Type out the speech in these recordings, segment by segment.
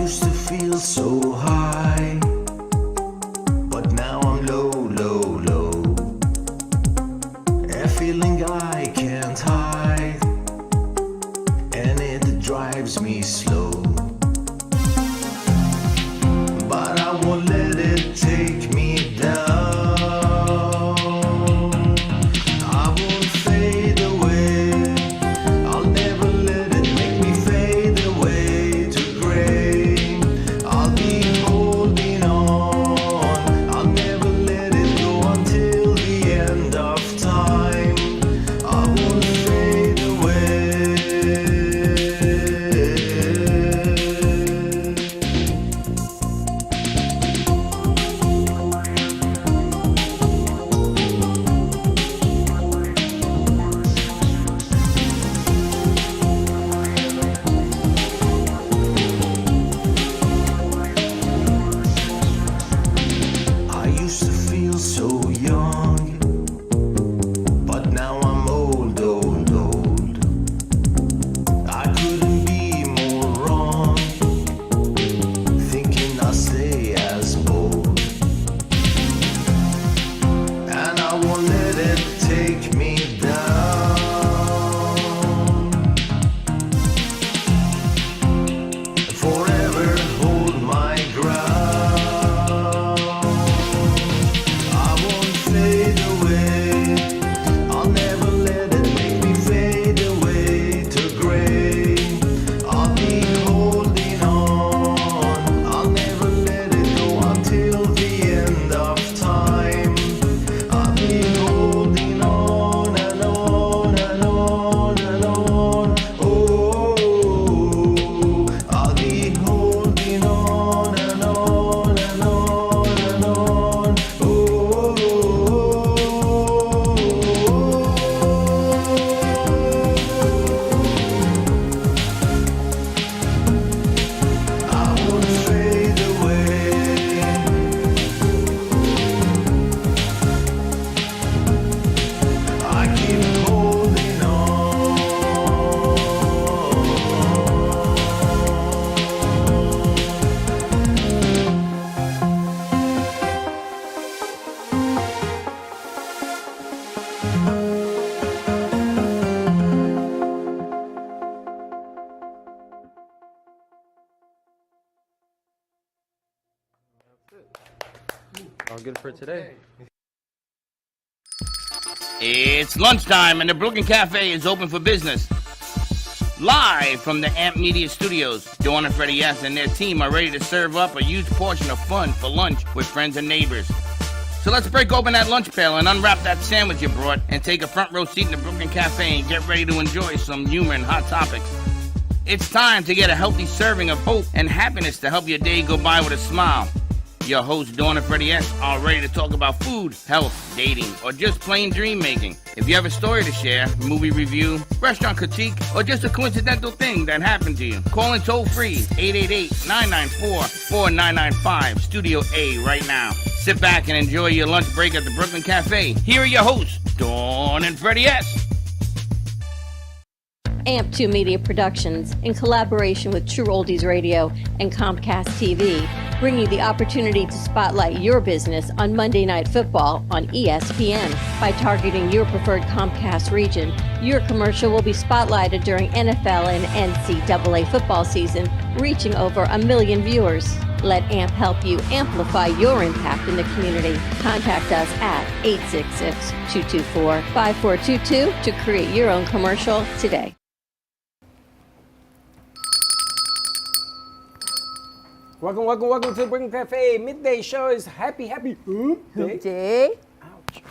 used to feel so high, but now I'm low, low, low. A feeling I can't hide, and it drives me slow. But I won't let it take me down. I won't fade away. I'll never let it make me fade away to gray. I'll be holding on. I'll never let it go until the end of time. I won't fade away. I used to feel so young, but now I'm old, old, old. I couldn't be more wrong, thinking I'll stay as bold. And I won't let it take me down. Forever hold my ground. I won't fade away. I'll never let it make me fade away to gray. I'll be holding on. I'll never let it go until the end of time. I'll be holding on and on and on and on. Oh, I'll be holding on and on and on and on. Oh, I won't fade away. I keep holding on. All good for today. It's lunchtime and the Brooklyn Cafe is open for business. Live from the Amp Media Studios, Dawn and Freddie S. and their team are ready to serve up a huge portion of fun for lunch with friends and neighbors. So let's break open that lunch pail and unwrap that sandwich you brought and take a front row seat in the Brooklyn Cafe and get ready to enjoy some humor and hot topics. It's time to get a healthy serving of hope and happiness to help your day go by with a smile. Your hosts, Dawn and Freddie S., are ready to talk about food, health, dating, or just plain dream making. If you have a story to share, movie review, restaurant critique, or just a coincidental thing that happened to you, call in toll free 888-994-4995, Studio A right now. Sit back and enjoy your lunch break at the Brooklyn Cafe. Here are your hosts, Dawn and Freddie S. AMP2 Media Productions, in collaboration with True Oldies Radio and Comcast TV, bring you the opportunity to spotlight your business on Monday Night Football on ESPN. By targeting your preferred Comcast region, your commercial will be spotlighted during NFL and NCAA football season, reaching over 1 million viewers. Let AMP help you amplify your impact in the community. Contact us at 866-224-5422 to create your own commercial today. Welcome to the Brooklyn Cafe. Midday show is happy Hoop Day. Jay, Ouch.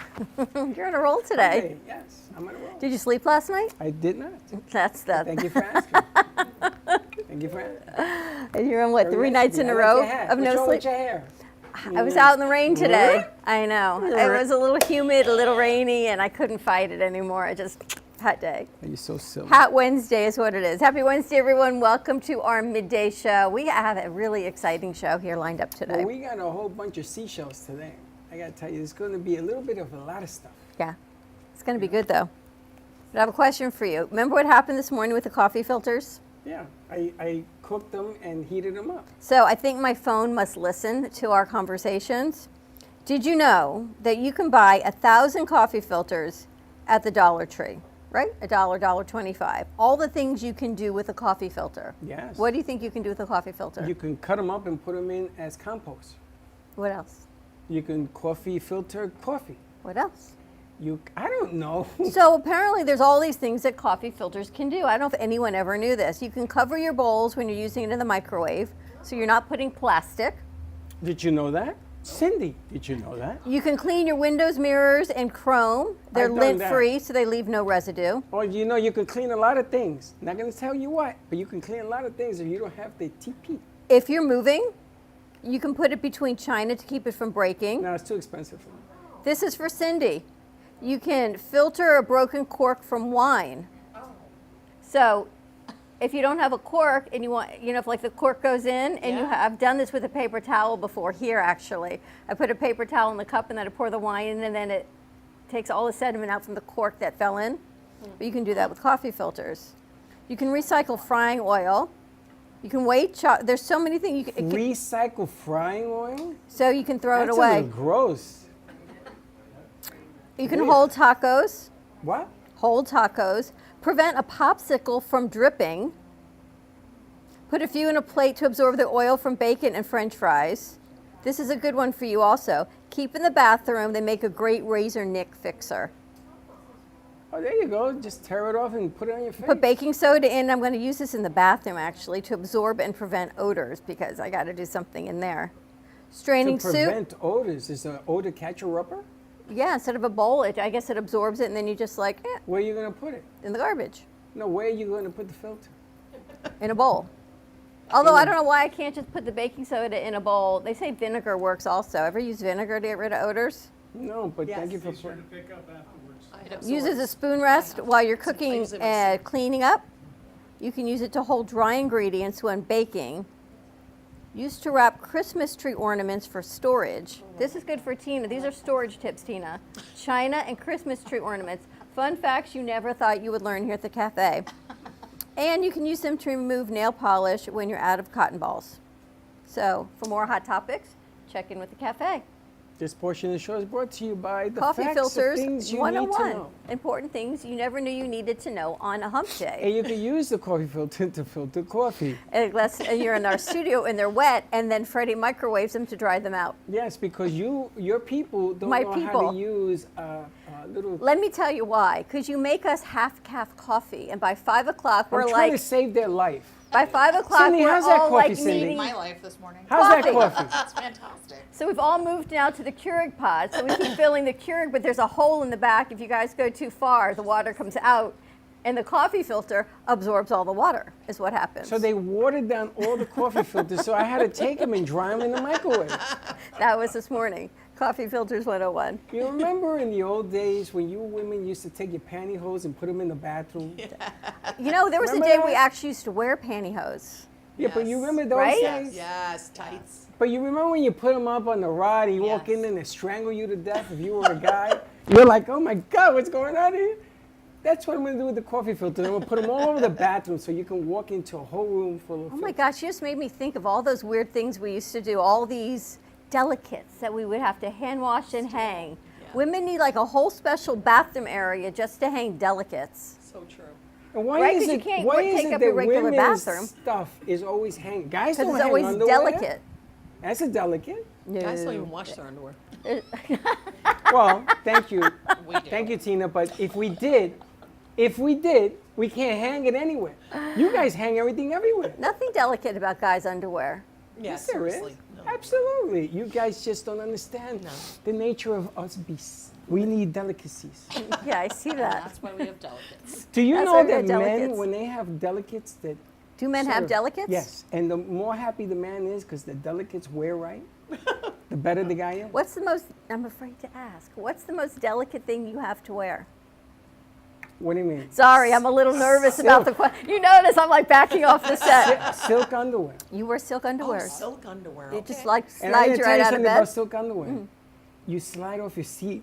you're on a roll today. Okay, yes, I'm on a roll. Did you sleep last night? I did not. That's the. Thank you for asking. Thank you for asking. And you're on what, Very 3 nice nights of in you. a I like row your hair. of What's no wrong sleep? with your hair? I was out in the rain today. I know. It was a little humid, a little rainy, and I couldn't fight it anymore. I just, hot day. You're so silly. Hot Wednesday is what it is. Happy Wednesday, everyone. Welcome to our midday show. We have a really exciting show here lined up today. Well, we got a whole bunch of seashells today. I got to tell you, it's going to be a little bit of a lot of stuff. Yeah. It's going to be good, though. But I have a question for you. Remember what happened this morning with the coffee filters? Yeah, I cooked them and heated them up. So I think my phone must listen to our conversations. Did you know that you can buy 1,000 coffee filters at the Dollar Tree, right? $1.25. All the things you can do with a coffee filter. Yes. What do you think you can do with a coffee filter? You can cut them up and put them in as compost. What else? You can coffee filter coffee. What else? I don't know. So apparently there's all these things that coffee filters can do. I don't know if anyone ever knew this. You can cover your bowls when you're using it in the microwave, so you're not putting plastic. Did you know that? Cindy, did you know that? You can clean your windows, mirrors, and chrome. They're I've done lint-free, so they leave no residue. Or you know, you can clean a lot of things. Not gonna tell you what, but you can clean a lot of things if you don't have the TP. If you're moving, you can put it between china to keep it from breaking. No, it's too expensive for me. This is for Cindy. You can filter a broken cork from wine. So if you don't have a cork and you want, if like the cork goes in and I've done this with a paper towel before here actually. I put a paper towel in the cup and then I pour the wine in and then it takes all the sediment out from the cork that fell in. But you can do that with coffee filters. You can recycle frying oil. You can wait, there's so many things. Recycle frying oil? So you can throw That's it away. a little gross. You can hold tacos. What? Hold tacos. Prevent a popsicle from dripping. Put a few in a plate to absorb the oil from bacon and French fries. This is a good one for you also. Keep in the bathroom. They make a great razor nick fixer. Oh, there you go. Just tear it off and put it on your face. Put baking soda in. I'm going to use this in the bathroom actually to absorb and prevent odors because I got to do something in there. Straining to soup. prevent odors. Is an odor catcher rubber? Yeah, instead of a bowl, I guess it absorbs it and then you just Where are you going to put it? in the garbage. No, where are you going to put the filter? In a bowl. Although I don't know why I can't just put the baking soda in a bowl. They say vinegar works also. Ever use vinegar to get rid of odors? No, but thank you for putting. Use it as a spoon rest while you're cooking and cleaning up. You can use it to hold dry ingredients when baking. Used to wrap Christmas tree ornaments for storage. This is good for Tina. These are storage tips, Tina. China and Christmas tree ornaments. Fun facts you never thought you would learn here at the cafe. And you can use them to remove nail polish when you're out of cotton balls. So for more hot topics, check in with the cafe. This portion of the show is brought to you by the Coffee facts filters of things you 101. need to know. Important things you never knew you needed to know on a hump day. And you can use the coffee filter to filter coffee. Unless you're in our studio and they're wet, and then Freddie microwaves them to dry them out. Yes, because your people don't My know how people. to use little. Let me tell you why. Because you make us half-calf coffee, and by 5 o'clock we're I'm trying like, to save their life. by 5 o'clock Cindy, we're how's that all coffee, like Cindy? needing. My life this morning. How's that Coffee. coffee? That's fantastic. So we've all moved now to the Keurig pod. So we keep filling the Keurig, but there's a hole in the back. If you guys go too far, the water comes out, and the coffee filter absorbs all the water. Is what happens. So they watered down all the coffee filters, so I had to take them and dry them in the microwave. That was this morning. Coffee filters 101. You remember in the old days when you women used to take your pantyhose and put them in the bathroom? You know, there was a Remember day that? we actually used to wear pantyhose. Yeah, but you Yes. remember those Right? days? Yes, tights. But you remember when you put them up on the rod and you walk Yes. in and they strangle you to death if you were a guy? You're like, oh my God, what's going on here? That's what I'm going to do with the coffee filter. I'm going to put them all over the bathroom so you can walk into a whole room full of Oh my filters. gosh, you just made me think of all those weird things we used to do, all these delicates that we would have to hand wash and hang. Women need like a whole special bathroom area just to hang delicates. So true. And why Right, is 'cause you it, can't why take is it up your that regular women's bathroom. stuff is always hanging? Guys Because don't it's hang always underwear. delicate. That's a delicate. Guys don't No. even wash their underwear. Well, thank you. We do. Thank you, Tina. But if we did, we can't hang it anywhere. You guys hang everything everywhere. Nothing delicate about guys' underwear. Yeah, Yes, there is. seriously. No. Absolutely. You guys just don't understand No. the nature of us beasts. We need delicacies. Yeah, I see that. That's why we have delicates. Do you That's know why we that have men, delicates. when they have delicates, that Do men have sort of- delicates? Yes, and the more happy the man is because the delicates wear right, the better the guy is. What's the most, I'm afraid to ask, what's the most delicate thing you have to wear? What do you mean? Sorry, I'm a little nervous about the question. You notice I'm like backing off the set. Silk underwear. You wear silk underwear. Oh, silk underwear. It Okay. just like And I'm slides gonna you tell right you out of something bed. about silk underwear. You slide off your seat.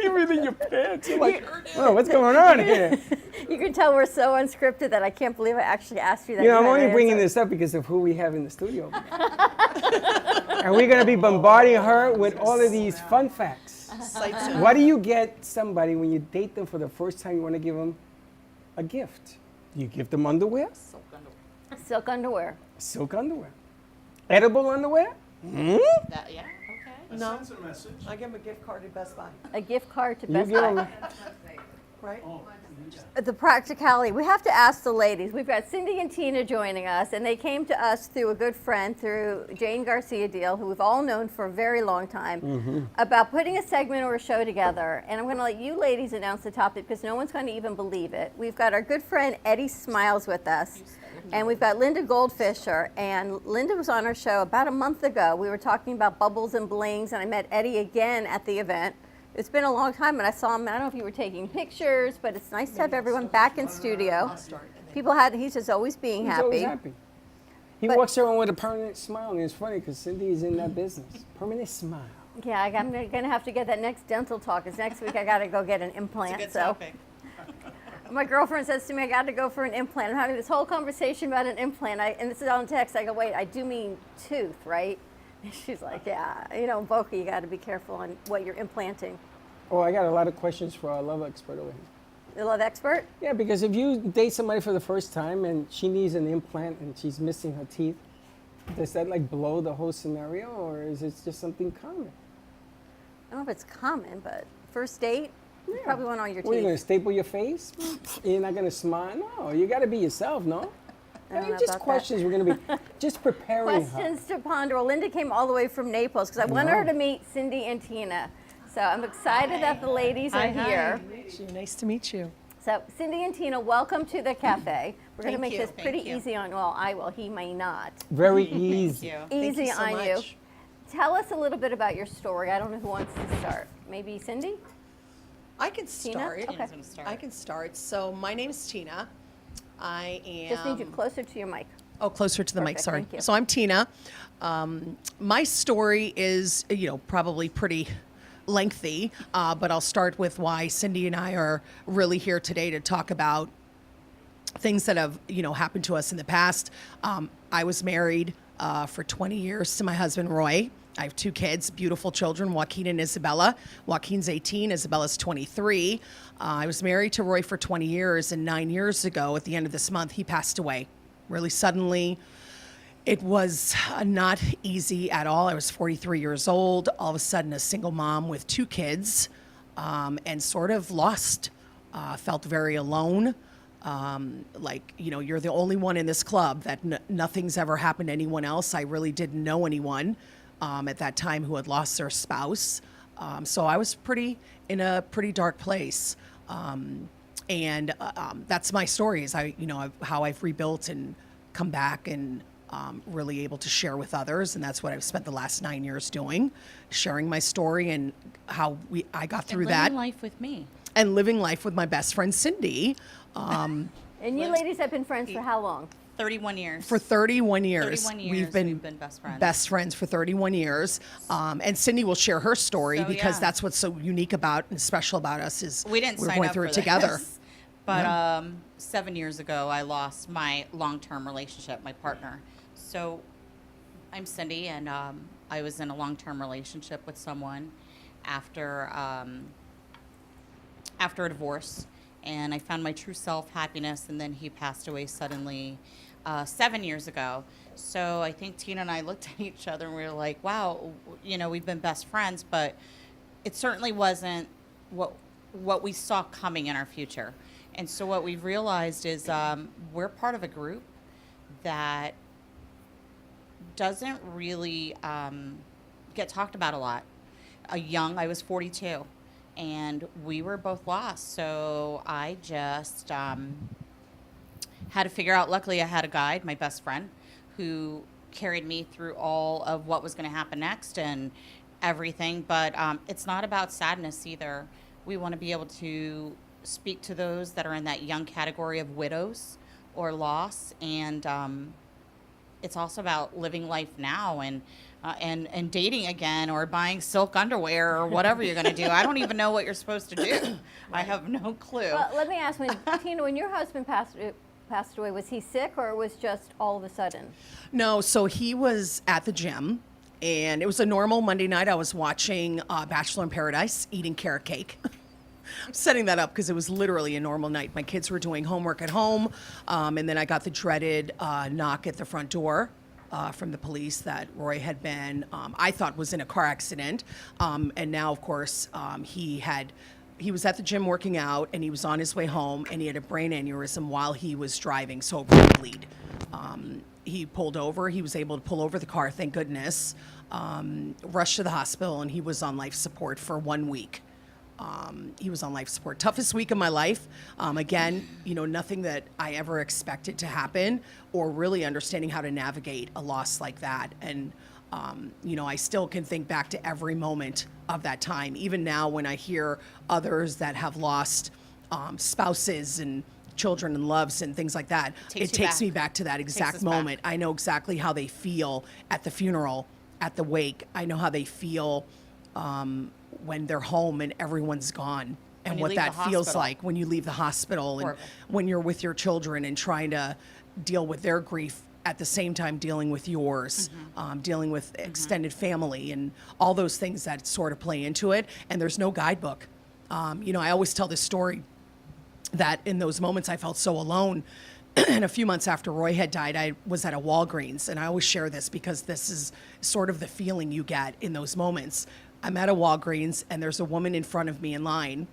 You're reading your pants. You're like, oh, what's going on here? You can tell we're so unscripted that I can't believe I actually asked you that. You know, I'm had only an bringing answer. this up because of who we have in the studio. And we're going to be bombarding her with all of these fun facts. Sights and- What do you get somebody when you date them for the first time? You want to give them a gift. You give them underwear, Silk underwear. silk underwear, edible underwear. Yeah, okay. No, Sends a message. I give him a gift card to Best Buy, A gift card to You Best give Buy. them. right? The practicality. We have to ask the ladies. We've got Cindy and Tina joining us, and they came to us through a good friend, through Jane Garcia Deal, who we've all known for a very long time, about putting a segment or a show together. And I'm going to let you ladies announce the topic because no one's going to even believe it. We've got our good friend Eddie Smiles with us, and we've got Linda Goldfisher. And Linda was on our show about a month ago. We were talking about bubbles and blings, and I met Eddie again at the event. It's been a long time, and I saw him. I don't know if you were taking pictures, but it's nice to have everyone back in studio. He's just always being He's always happy. happy. He But- walks around with a permanent smile, and it's funny because Cindy is in that business. Permanent smile. Yeah, I'm going to have to get that next dental talk. Because next week I got to go get an implant. Good so topic. my girlfriend says to me, I got to go for an implant. I'm having this whole conversation about an implant, and this is on text. I go, wait, I do mean tooth, right? She's like, yeah, you know, in Boca, you got to be careful on what you're implanting. Oh, I got a lot of questions for our love expert over here. The love expert? Yeah, because if you date somebody for the first time and she needs an implant and she's missing her teeth, does that like blow the whole scenario, or is it just something common? I don't know if it's common, but first date, you probably want all your What, are you going to teeth. staple your face? You're not going to smile? No, you got to be yourself, no? I don't know just about questions. We're going to be just preparing her. Questions to ponder. Well, Linda came all the way from Naples because I wanted her know. to meet Cindy and Tina. So I'm excited that the ladies are here. Nice to meet you. So Cindy and Tina, welcome to the cafe. We're going to Thank make you, this thank pretty you. easy on, well, I will, he may not. Very easy. Thank Easy you so on much. you. Tell us a little bit about your story. I don't know who wants to start. Maybe Cindy? I can start. Okay. I can start. So my name is Tina. I am. Just need you closer to your mic. Oh, closer to the mic. Perfect, Sorry. thank you. So I'm Tina. My story is, probably pretty lengthy, but I'll start with why Cindy and I are really here today to talk about things that have, happened to us in the past. I was married for 20 years to my husband, Roy. I have 2 kids, beautiful children, Joaquin and Isabella. Joaquin's 18, Isabella's 23. I was married to Roy for 20 years, and 9 years ago, at the end of this month, he passed away really suddenly. It was not easy at all. I was 43 years old, all of a sudden a single mom with 2 kids, and sort of lost. Felt very alone. You're the only one in this club that nothing's ever happened to anyone else. I really didn't know anyone at that time who had lost their spouse. So I was in a pretty dark place. That's my story, is how I've rebuilt and come back and really able to share with others. And that's what I've spent the last 9 years doing, sharing my story and how I got through that. Living life with me. And living life with my best friend, Cindy, And you ladies have been friends for how long? 31 years. for 31 years. 31 years We've been best friends. for 31 years. And Cindy will share her story So, because yeah. that's what's so unique about and special about us is We didn't we're sign going up through for it together. this. But 7 years ago, I lost my long-term relationship, my partner. So I'm Cindy, and I was in a long-term relationship with someone after a divorce, and I found my true self, happiness, and then he passed away suddenly 7 years ago. So I think Tina and I looked at each other and we were like, wow, we've been best friends, but it certainly wasn't what we saw coming in our future. And so what we've realized is we're part of a group that doesn't really get talked about a lot. I was 42, and we were both lost. So I just had to figure out. Luckily, I had a guide, my best friend, who carried me through all of what was going to happen next and everything. But it's not about sadness either. We want to be able to speak to those that are in that young category of widows or loss, and it's also about living life now and and dating again or buying silk underwear or whatever you're going to do. I don't even know what you're supposed to do. I have no clue. Well, let me ask, Tina, when your husband passed away, was he sick or was just all of a sudden? No, so he was at the gym, and it was a normal Monday night. I was watching Bachelor in Paradise, eating carrot cake. I'm setting that up because it was literally a normal night. My kids were doing homework at home, and then I got the dreaded knock at the front door from the police that Roy had been, I thought was in a car accident. And now, of course, he was at the gym working out, and he was on his way home, and he had a brain aneurysm while he was driving, so a brain bleed. He pulled over. He was able to pull over the car, thank goodness. Rushed to the hospital, and he was on life support for 1 week. He was on life support. Toughest week of my life. Again, nothing that I ever expected to happen, or really understanding how to navigate a loss like that. And, I still can think back to every moment of that time. Even now when I hear others that have lost spouses and children and loves and things like that, it takes me back to that exact moment. I know exactly how they feel at the funeral, at the wake. I know how they feel when they're home and everyone's gone, and what that feels like when you leave the hospital and when you're with your children and trying to deal with their grief at the same time dealing with yours, dealing with extended family and all those things that sort of play into it. And there's no guidebook. I always tell this story that in those moments I felt so alone. And a few months after Roy had died, I was at a Walgreens, and I always share this because this is sort of the feeling you get in those moments. I'm at a Walgreens, and there's a woman in front of me in line,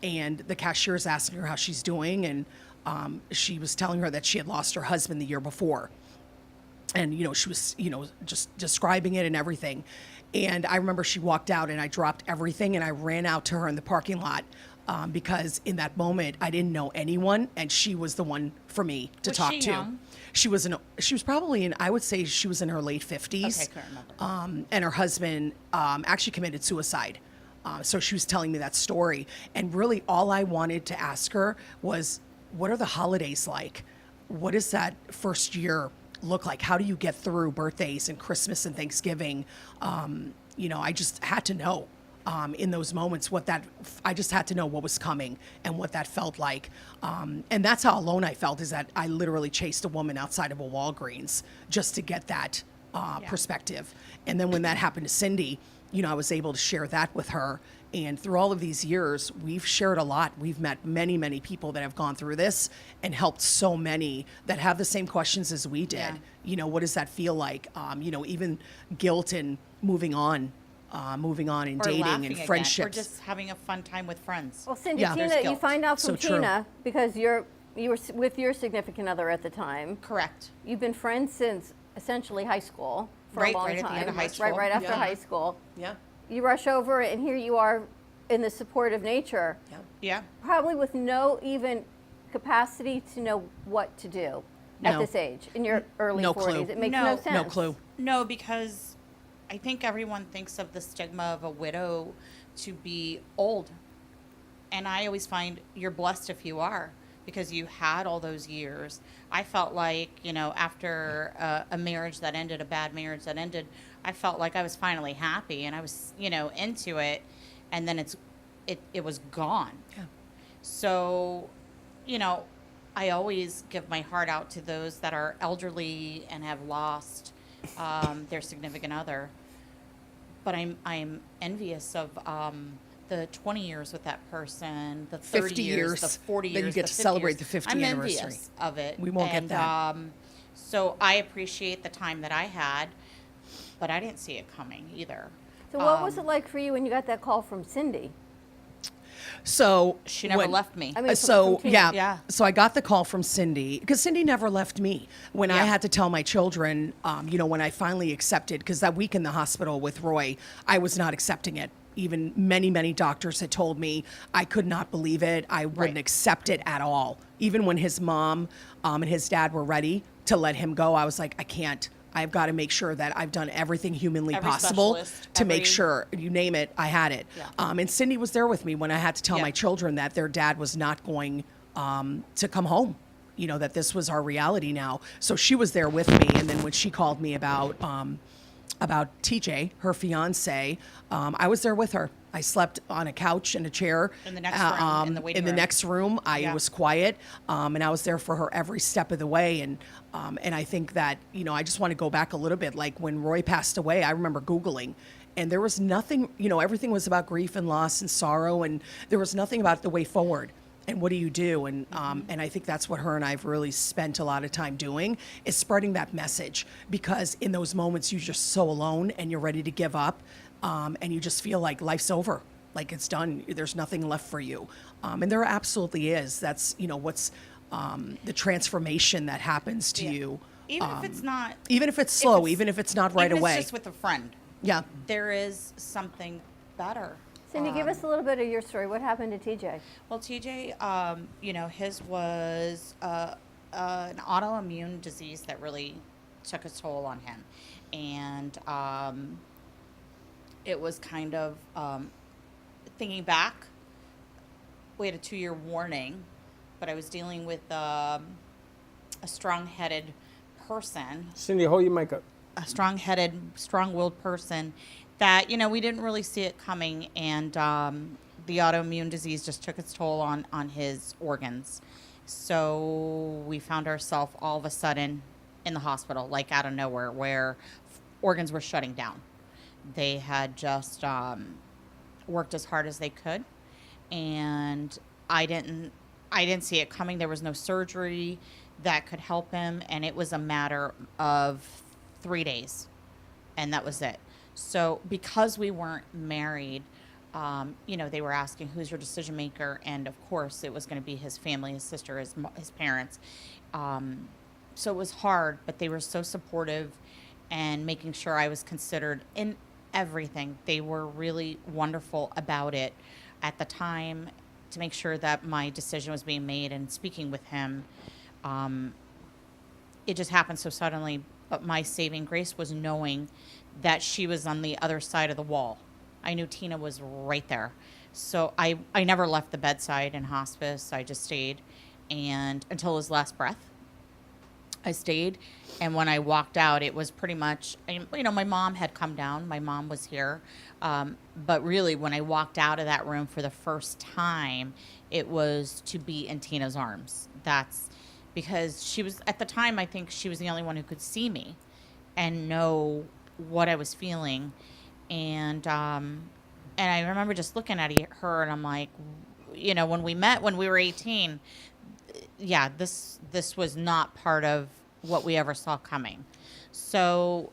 and the cashier is asking her how she's doing, and she was telling her that she had lost her husband the year before. And, she was, just describing it and everything. And I remember she walked out, and I dropped everything, and I ran out to her in the parking lot because in that moment, I didn't know anyone, and she was the one for me to talk to. Young? She was probably I would say she was in her late 50s. Okay, couldn't remember. And her husband actually committed suicide. So she was telling me that story. And really all I wanted to ask her was, what are the holidays like? What does that first year look like? How do you get through birthdays and Christmas and Thanksgiving? I just had to know. In those moments, I just had to know what was coming and what that felt like. And that's how alone I felt, is that I literally chased a woman outside of a Walgreens just to get that perspective. And then when that happened to Cindy, I was able to share that with her. And through all of these years, we've shared a lot. We've met many, many people that have gone through this and helped so many that have the same questions as we did. What does that feel like? Even guilt and moving on and Or dating laughing and again, friendships. or just having a fun time with friends. Well, Cindy, Yeah. Tina, There's you guilt. find out So from true. Tina because you were with your significant other at the time. Correct. You've been friends since essentially high school for Right, a long right at time. the end of high school. Right after Yeah. high school. Yeah. You rush over, and here you are in the supportive nature, Yeah. probably with no even capacity to know what to do at No. this age, in your early No 40s. clue. It makes No. no No sense. No clue. No, because I think everyone thinks of the stigma of a widow to be old. And I always find you're blessed if you are, because you had all those years. I felt like, after a marriage that ended, a bad marriage that ended, I felt like I was finally happy and I was, into it. And then it was gone. Yeah. So, I always give my heart out to those that are elderly and have lost their significant other. But I'm envious of the 20 years with that person, the 30 50 years, years the 40 that you years, get the to 50 celebrate years. the 50th I'm anniversary. envious of it. We won't get that. So I appreciate the time that I had, but I didn't see it coming either. So what was it like for you when you got that call from Cindy? So She never left me. I mean, So from Tina. yeah. Yeah. So I got the call from Cindy because Cindy never left me. When I Yeah. had to tell my children, when I finally accepted, because that week in the hospital with Roy, I was not accepting it. Even many, many doctors had told me I could not believe it. I wouldn't Right. accept it at all. Even when his mom and his dad were ready to let him go, I was like, I can't. I've got to make sure that I've done everything humanly Every possible specialist, to make every- sure, you name it, I had it. Yeah. And Cindy was there with me when I had to tell Yeah. my children that their dad was not going to come home, that this was our reality now. So she was there with me. And then when she called me about about TJ, her fiance. I was there with her. I slept on a couch and a chair. In the next room, in the waiting In the room. next room, I Yeah. was quiet, and I was there for her every step of the way. And I think that, you know, I just want to go back a little bit. Like when Roy passed away, I remember Googling, and there was nothing, you know, everything was about grief and loss and sorrow, and there was nothing about the way forward. And what do you do? And I think that's what her and I have really spent a lot of time doing, is spreading that message. Because in those moments, you're just so alone and you're ready to give up, and you just feel like life's over, like it's done. There's nothing left for you, and there absolutely is. That's, you know, what's the transformation that happens to you, Even if it's not, even if it's slow, it's- even if it's not right even if away. it's just with a friend, Yeah. there is something better. Cindy, give us a little bit of your story. What happened to TJ? Well, TJ, you know, his was an autoimmune disease that really took its toll on him. And it was kind of, thinking back, we had a 2-year warning, but I was dealing with a strong-headed person, Cindy, hold your mic up. a strong-headed, strong-willed person that, you know, we didn't really see it coming, and the autoimmune disease just took its toll on his organs. So we found ourselves all of a sudden in the hospital, like out of nowhere, where organs were shutting down. They had just worked as hard as they could, and I didn't see it coming. There was no surgery that could help him, and it was a matter of 3 days, and that was it. So because we weren't married, you know, they were asking, who's your decision maker? And of course it was going to be his family, his sister, his parents. So it was hard, but they were so supportive and making sure I was considered in everything. They were really wonderful about it at the time, to make sure that my decision was being made, and speaking with him. It just happened so suddenly, but my saving grace was knowing that she was on the other side of the wall. I knew Tina was right there. So I never left the bedside in hospice. I just stayed, and until his last breath, I stayed. And when I walked out, it was pretty much, you know, my mom had come down. My mom was here. But really, when I walked out of that room for the first time, it was to be in Tina's arms. That's because she was, at the time, I think she was the only one who could see me and know what I was feeling. And I remember just looking at her, and I'm like, you know, when we met when we were 18, yeah, this was not part of what we ever saw coming. So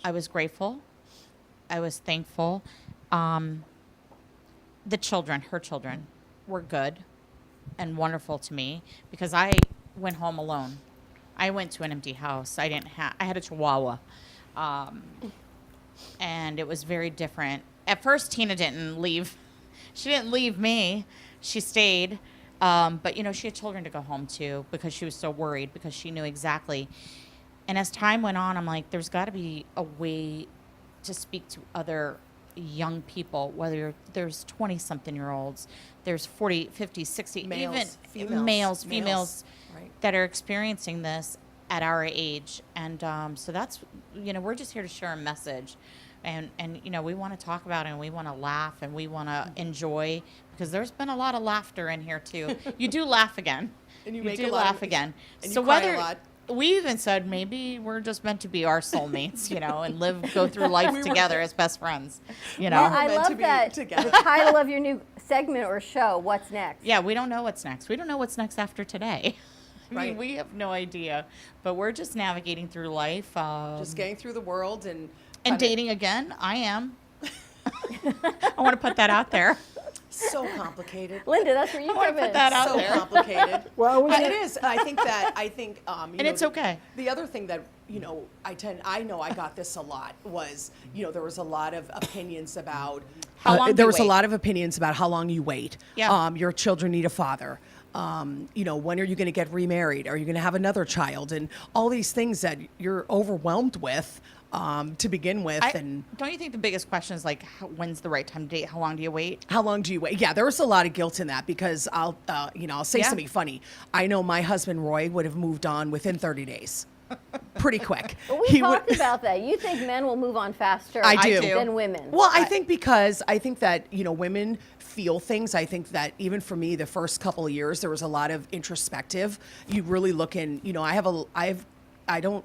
I was grateful. I was thankful. The children, her children, were good and wonderful to me, because I went home alone. I went to an empty house. I had a Chihuahua. And it was very different. At first, Tina didn't leave. She didn't leave me. She stayed. But, you know, she had children to go home to, because she was so worried, because she knew exactly. And as time went on, I'm like, there's got to be a way to speak to other young people, whether there's 20-something-year-olds, there's 40, 50, 60, Males, even females. females Right. that are experiencing this at our age. And so that's, you know, we're just here to share a message. And you know, we want to talk about it, and we want to laugh, and we want to enjoy, because there's been a lot of laughter in here too. You do laugh again. And you You make do a lot laugh of- again. and So you cry a whether lot. we even said maybe we're just meant to be our soulmates, you know, and go through life together as best friends, you know. I meant to love be that. together. The title of your new segment or show, What's Next? Yeah, we don't know what's next. We don't know what's next after today. I Right. mean, we have no idea, but we're just navigating through life. Just getting through the world and And kinda- dating again. I am. I want to put that out there. So complicated. Linda, that's where you I wanna come in. put that out So there. complicated. Well, we It is. I think, you And know, it's okay. The other thing that, you know, I know I got this a lot was, you know, there was a lot of opinions about How long do there you was a wait? lot of opinions about how long you wait. Yeah. Your children need a father. You know, when are you going to get remarried? Are you going to have another child? And all these things that you're overwhelmed with to begin with. And Don't you think the biggest question is like, when's the right time to date? How long do you wait? how long do you wait? Yeah, there was a lot of guilt in that, because I'll say Yeah. something funny. I know my husband Roy would have moved on within 30 days. pretty quick. But we He would- talked about that. You think men will move on faster I do. than women. Well, I think because I think that, women feel things. I think that even for me, the first couple of years, there was a lot of introspective. You really look in, I don't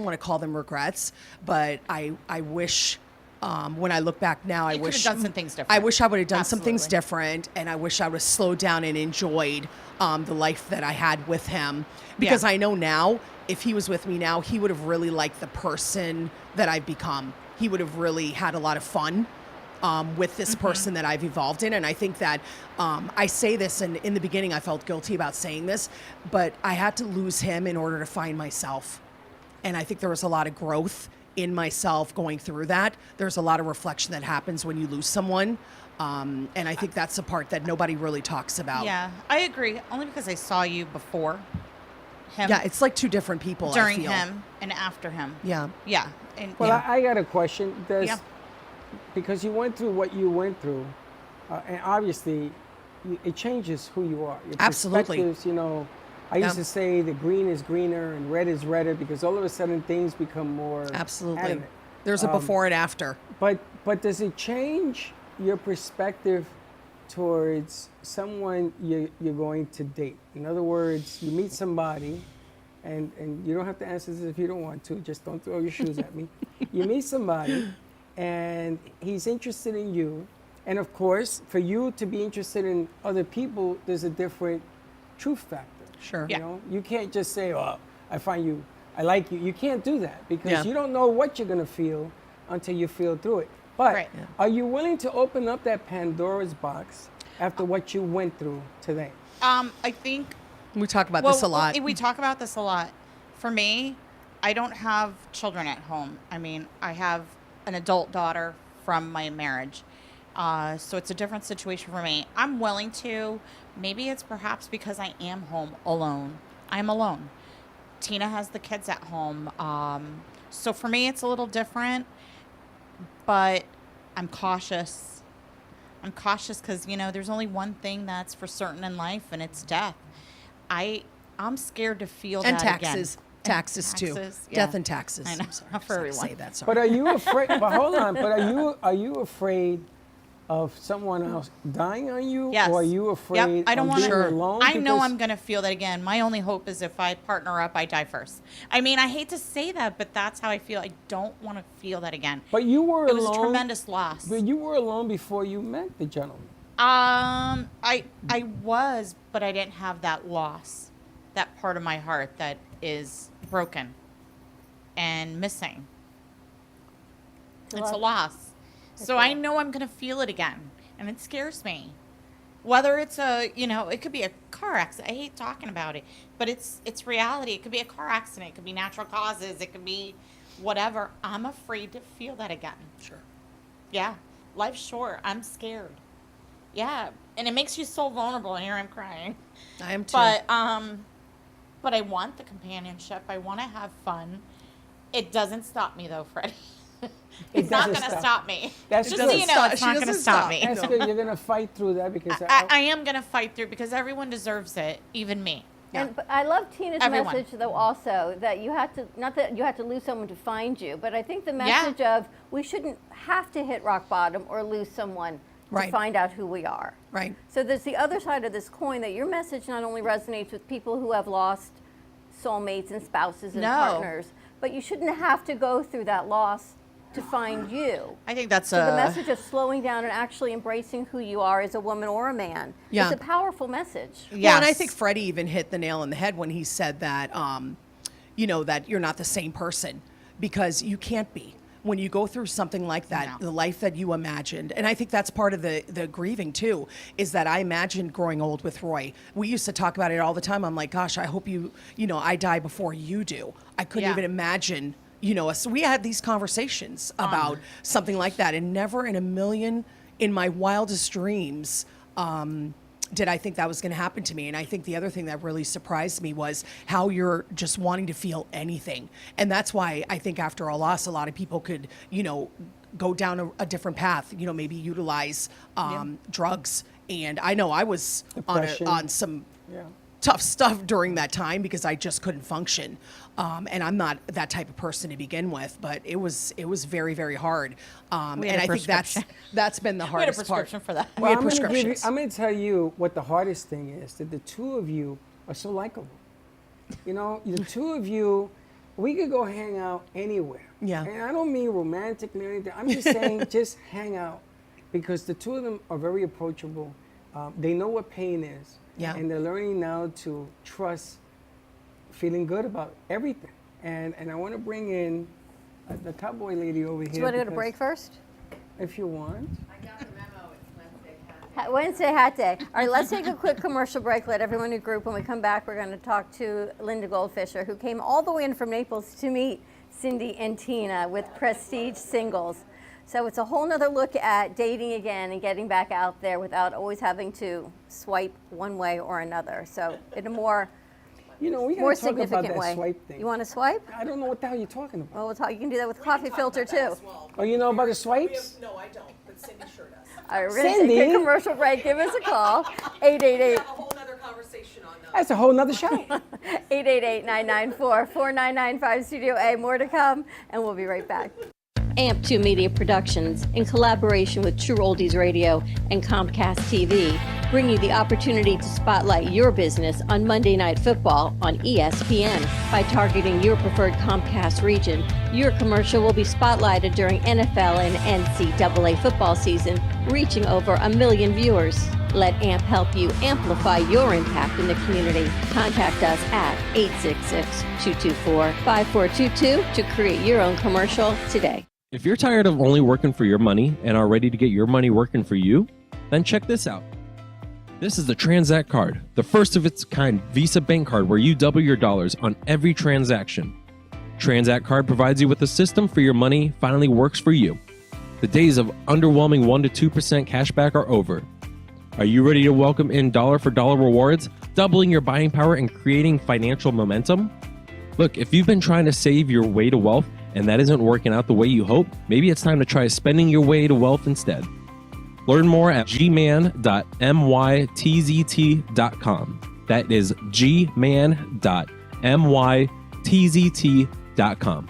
want to call them regrets, but I wish, when I look back now, I You could've wish done some things different. I wish I would have done some things Absolutely. different, and I wish I would have slowed down and enjoyed the life that I had with him. Because Yeah. I know now, if he was with me now, he would have really liked the person that I've become. He would have really had a lot of fun with this person that I've evolved in. And I think that I say this, and in the beginning I felt guilty about saying this, but I had to lose him in order to find myself. And I think there was a lot of growth in myself going through that. There's a lot of reflection that happens when you lose someone. And I think that's the part that nobody really talks about. Yeah, I agree. Only because I saw you before him. Yeah, it's like two different people. during I feel. him and after him. Yeah. Yeah. And Well, yeah. I got a question. Yeah. Because you went through what you went through, and obviously, it changes who you are. Your Absolutely. perspectives, I used Yeah. to say the green is greener and red is redder because all of a sudden things become more Absolutely. adamant. There's a before and after. But does it change your perspective towards someone you're going to date? In other words, you meet somebody, and you don't have to answer this if you don't want to. Just don't throw your shoes at me. You meet somebody, and he's interested in you, and of course, for you to be interested in other people, there's a different truth factor. Sure. Yeah. You can't just say, "Oh, I like you." You can't do that because Yeah. you don't know what you're gonna feel until you feel through it. But Right. Yeah. are you willing to open up that Pandora's box after what you went through today? I think We talk about this a lot. We talk about this a lot. For me, I don't have children at home. I mean, I have an adult daughter from my marriage. So it's a different situation for me. I'm willing to. Maybe it's perhaps because I am home alone. I'm alone. Tina has the kids at home. So for me, it's a little different. But I'm cautious. I'm cautious because, there's only one thing that's for certain in life, and it's death. I'm scared to feel and that taxes. again. Taxes, too. taxes, yeah. Death and taxes. I know. I'm sorry. For everyone. Say that. Sorry. But are you afraid? But hold on. But are you afraid of someone else dying on you, Yes. or are you Yep. afraid I don't of want being alone? I know Because- I'm going to feel that again. My only hope is if I partner up, I die first. I mean, I hate to say that, but that's how I feel. I don't want to feel that again. But you were It alone. was a tremendous loss. But you were alone before you met the gentleman. I was, but I didn't have that loss, that part of my heart that is broken and missing. It's a loss. So I know I'm going to feel it again, and it scares me. Whether it's it could be a car accident. I hate talking about it, but it's reality. It could be a car accident. It could be natural causes. It could be whatever. I'm afraid to feel that again. Sure. Yeah. Life's short. I'm scared. Yeah. And it makes you so vulnerable. And here I'm crying. I am too. But I want the companionship. I want to have fun. It doesn't stop me though, Freddie. It's not doesn't going to stop. stop me. That's Just good. so you know, Stop. it's She not going to doesn't stop stop. me. That's good. You're gonna fight through that because I am going to fight through because everyone deserves it, even me. But I love Tina's Everyone. message, though, also that you had to, not that you had to lose someone to find you, but I think the message of we shouldn't have to hit rock bottom or lose someone to Right. find out who we are. Right. So there's the other side of this coin that your message not only resonates with people who have lost soulmates and spouses and No. partners, but you shouldn't have to go through that loss to find you. I think that's So the message of slowing down and actually embracing who you are as a woman or a man Yeah. is a powerful message. Well, and I think Freddie even hit the nail on the head when he said that, that you're not the same person because you can't be. When you go through something like that, No. the life that you imagined, and I think that's part of the grieving too, is that I imagined growing old with Roy. We used to talk about it all the time. I'm like, gosh, I hope I die before you do. I couldn't Yeah. even imagine, so we had these conversations about something like that, and never in a million, in my wildest dreams, did I think that was going to happen to me. And I think the other thing that really surprised me was how you're just wanting to feel anything. And that's why I think after a loss, a lot of people could, go down a different path, maybe utilize drugs. And I know I was Depression. on some Yeah. tough stuff during that time because I just couldn't function. And I'm not that type of person to begin with, but it was very, very hard. And I think that's been the We had a hardest part. prescription for that. We had I'm prescriptions. going to tell you what the hardest thing is, that the two of you are so likable. You know, the two of you, we could go hang out anywhere. Yeah. And I don't mean romantically or anything. I'm just saying just hang out, because the two of them are very approachable. They know what pain is. Yeah. And they're learning now to trust feeling good about everything. And I want to bring in the cowboy lady over here. Do you want to go to because break first? If you want. Wednesday Hat Day. All right, let's take a quick commercial break. Let everyone regroup. When we come back, we're going to talk to Linda Goldfisher, who came all the way in from Naples to meet Cindy and Tina with Prestige Singles. So it's a whole nother look at dating again and getting back out there without always having to swipe one way or another. So in a more You know, we more got to talk about significant that way. swipe thing. You want to swipe? I don't know what the hell you're talking about. Well, we'll talk. You can do that with Coffee Filter too. Oh, you know about the swipes? No, I don't, but Cindy sure does. All right, we're going to take a Cindy? commercial break. Give us a call, 888. whole other conversation on That's a whole nother show. 888-994-4995 Studio A. More to come, and we'll be right back. AMP2 Media Productions, in collaboration with True Oldies Radio and Comcast TV, bring you the opportunity to spotlight your business on Monday Night Football on ESPN. By targeting your preferred Comcast region, your commercial will be spotlighted during NFL and NCAA football season, reaching over 1 million viewers. Let AMP help you amplify your impact in the community. Contact us at 866-224-5422 to create your own commercial today. If you're tired of only working for your money and are ready to get your money working for you, then check this out. This is the Transact card, the first of its kind Visa bank card where you double your dollars on every transaction. Transact card provides you with a system for your money finally works for you. The days of underwhelming 1% to 2% cashback are over. Are you ready to welcome in dollar for dollar rewards, doubling your buying power and creating financial momentum? Look, if you've been trying to save your way to wealth and that isn't working out the way you hope, maybe it's time to try spending your way to wealth instead. Learn more at gman.mytzt.com. That is gman.mytzt.com.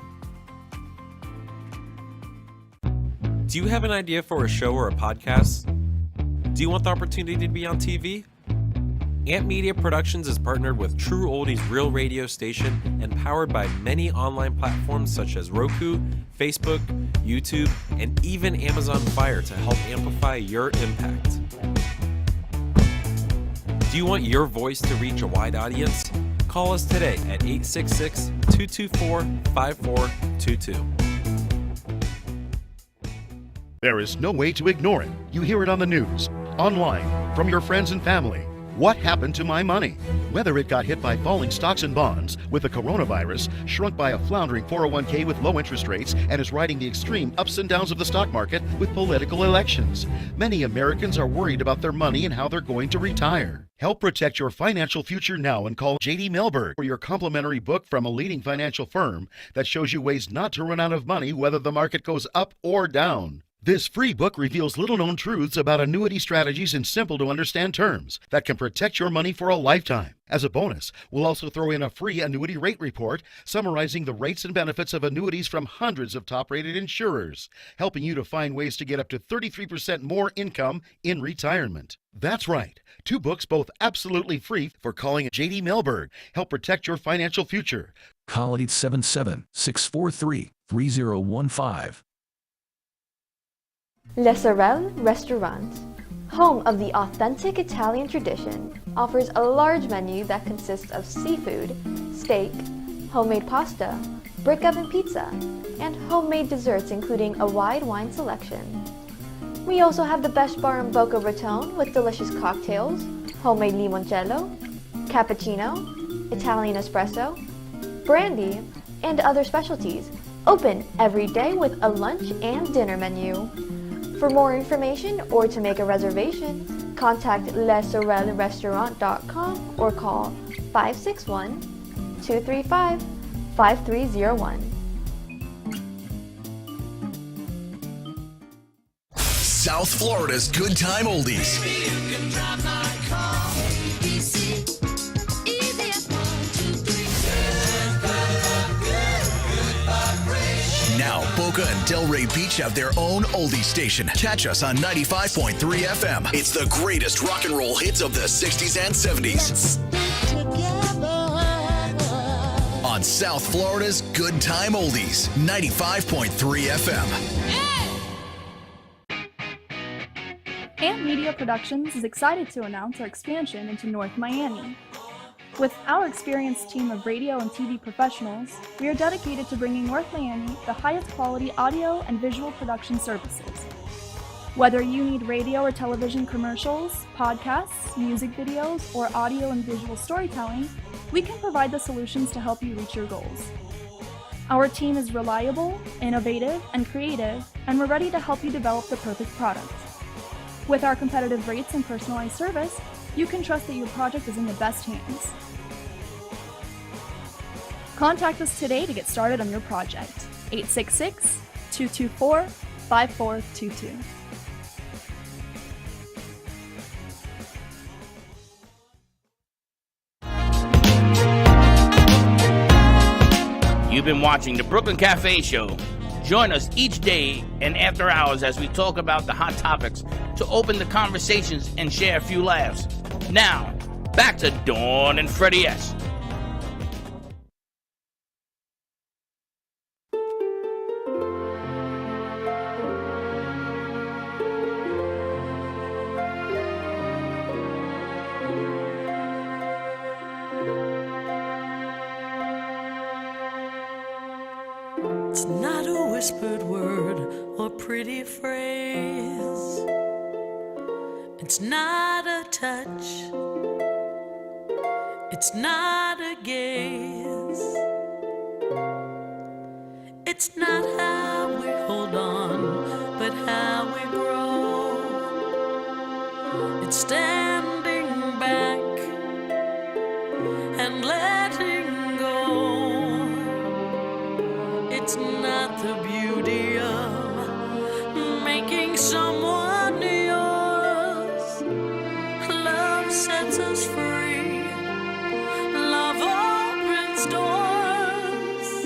Do you have an idea for a show or a podcast? Do you want the opportunity to be on TV? AMP Media Productions is partnered with True Oldies Real Radio Station and powered by many online platforms such as Roku, Facebook, YouTube, and even Amazon Fire to help amplify your impact. Do you want your voice to reach a wide audience? Call us today at 866-224-5422. There is no way to ignore it. You hear it on the news, online, from your friends and family. What happened to my money? Whether it got hit by falling stocks and bonds, with the coronavirus, shrunk by a floundering 401k with low interest rates, and is riding the extreme ups and downs of the stock market with political elections. Many Americans are worried about their money and how they're going to retire. Help protect your financial future now and call J.D. Mellberg for your complimentary book from a leading financial firm that shows you ways not to run out of money whether the market goes up or down. This free book reveals little-known truths about annuity strategies in simple-to-understand terms that can protect your money for a lifetime. As a bonus, we'll also throw in a free annuity rate report summarizing the rates and benefits of annuities from hundreds of top-rated insurers, helping you to find ways to get up to 33% more income in retirement. That's right. 2 books, both absolutely free, for calling J.D. Mellberg. Help protect your financial future. Call 877-643-3015. Le Sorel Restaurant, home of the authentic Italian tradition, offers a large menu that consists of seafood, steak, homemade pasta, brick oven pizza, and homemade desserts including a wide wine selection. We also have the best bar in Boca Raton with delicious cocktails, homemade limoncello, cappuccino, Italian espresso, brandy, and other specialties. Open every day with a lunch and dinner menu. For more information or to make a reservation, contact lesorelrestaurant.com or call 561-235-5301. South Florida's Good Time Oldies. Now, Boca and Delray Beach have their own oldie station. Catch us on 95.3 FM. It's the greatest rock and roll hits of the 60s and 70s. On South Florida's Good Time Oldies, 95.3 FM. Amp Media Productions is excited to announce our expansion into North Miami. With our experienced team of radio and TV professionals, we are dedicated to bringing North Miami the highest quality audio and visual production services. Whether you need radio or television commercials, podcasts, music videos, or audio and visual storytelling, we can provide the solutions to help you reach your goals. Our team is reliable, innovative, and creative, and we're ready to help you develop the perfect product. With our competitive rates and personalized service, you can trust that your project is in the best hands. Contact us today to get started on your project. 866-224-5422. You've been watching the Brooklyn Cafe Show. Join us each day and after hours as we talk about the hot topics to open the conversations and share a few laughs. Now, back to Dawn and Freddie S. It's not a whispered word or pretty phrase. It's not a touch. It's not a gaze. It's not how we hold on, but how we grow. It's standing back and letting go. It's not the beauty of making someone yours. Love sets us free. Love opens doors.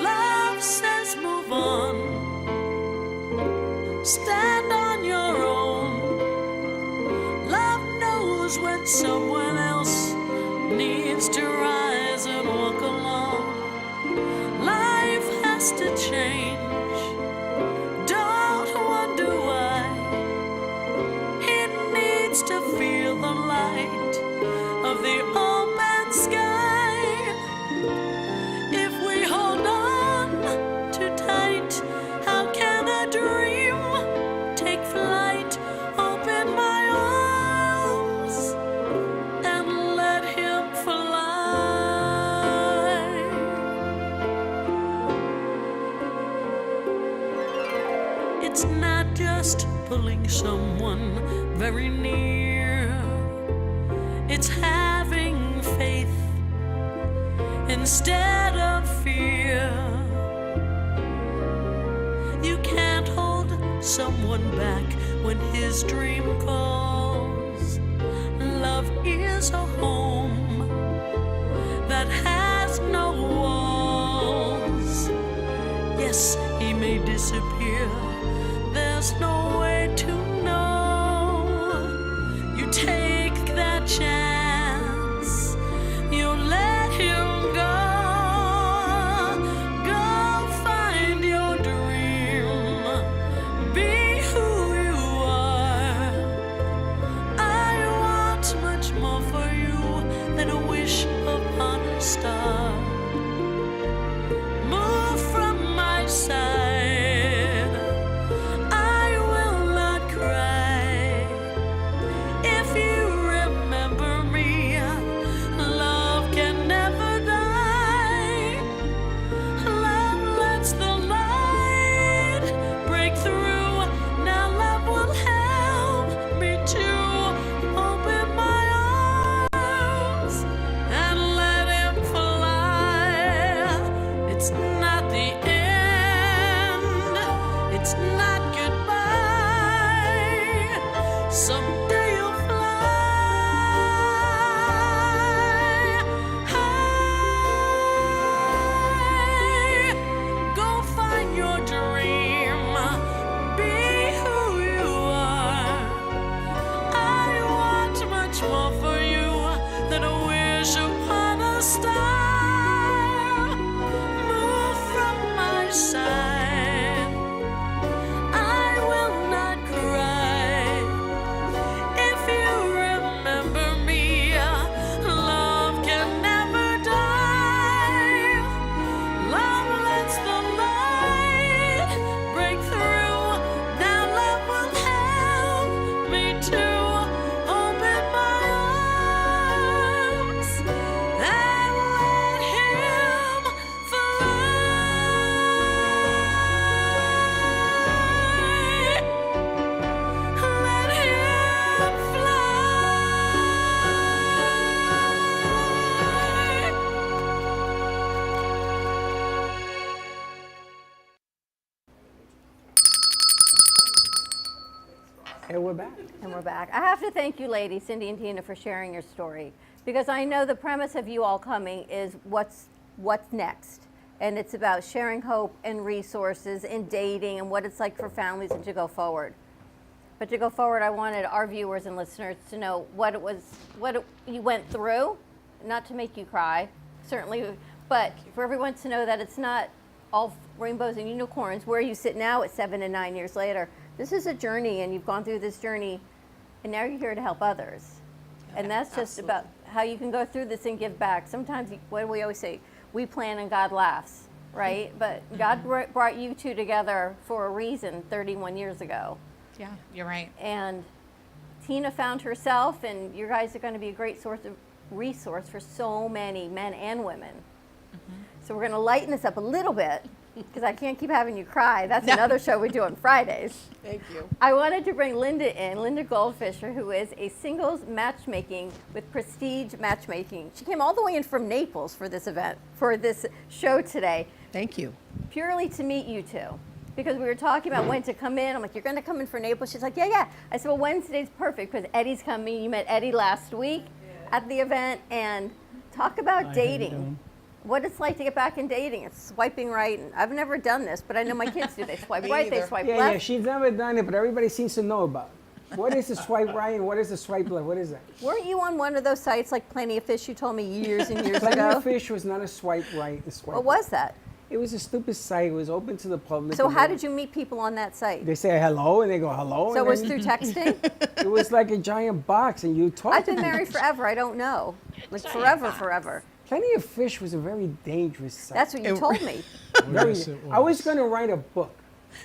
Love says move on. Stand on your own. Love knows when someone else needs to rise and walk along. Life has to change. Don't wonder why. It needs to feel the light of the open sky. If we hold on too tight, how can a dream take flight? Open my arms and let him fly. It's not just pulling someone very near. It's having faith instead of fear. You can't hold someone back when his dream calls. Love is a home that has no walls. Yes, he may disappear. There's no way to know. You take that chance. You let him go. Go find your dream. Be who you are. I want much more for you than a wish upon a star. Move from my side. I will not cry if you And we're back. And we're back. I have to thank you, ladies, Cindy and Tina, for sharing your story, because I know the premise of you all coming is what's next. And it's about sharing hope and resources in dating and what it's like for families and to go forward. But to go forward, I wanted our viewers and listeners to know what you went through, not to make you cry, certainly, but for everyone to know that it's not all rainbows and unicorns where you sit now at 7 and 9 years later. This is a journey, and you've gone through this journey, and now you're here to help others. And that's just about how you can go through this and give back. Sometimes, what do we always say? We plan and God laughs, right? But God brought you two together for a reason 31 years ago. Yeah, you're right. And Tina found herself, and you guys are going to be a great source of resource for so many men and women. So we're going to lighten this up a little bit, because I can't keep having you cry. That's another show we do on Fridays. Thank you. I wanted to bring Linda in, Linda Goldfisher, who is a singles matchmaking with Prestige Matchmaking. She came all the way in from Naples for this event, for this show today. Thank you. Purely to meet you two. Because we were talking about when to come in. I'm like, you're going to come in for Naples? She's like, yeah. I said, well, Wednesday's perfect because Eddie's coming. You met Eddie last week at the event. And talk about dating. What it's like to get back in dating. It's swiping right. And I've never done this, but I know my kids do. They swipe right, they swipe left. Yeah, she's never done it, but everybody seems to know about it. What is the swipe right and what is the swipe left? What is that? Weren't you on one of those sites like Plenty of Fish? You told me years and years Plenty ago. of Fish was not a swipe right. A swipe What was that? It was a stupid site. It was open to the public. So how did you meet people on that site? They say hello and they go hello. So it was and through texting? It was like a giant box and you talk. I've been married forever. I don't know. Like forever. Plenty of Fish was a very dangerous site. That's what you told me. I was going to write a book.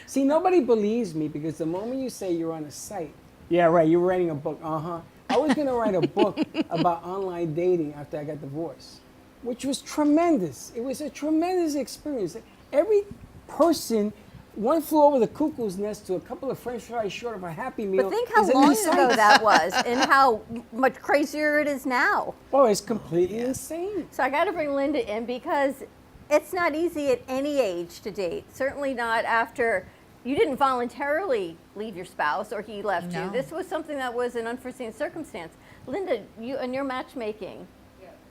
See, nobody believes me because the moment you say you're on a site, yeah, right, you're writing a book. I was going to write a book about online dating after I got divorced, which was tremendous. It was a tremendous experience. Every person, one flew over the cuckoo's nest to a couple of French fries short of a Happy Meal. But think how long ago that was and how much crazier it is now. Oh, it's completely insane. So I got to bring Linda in because it's not easy at any age to date. Certainly not after you didn't voluntarily leave your spouse or he left you. This was something that was an unforeseen circumstance. Linda, you and your matchmaking,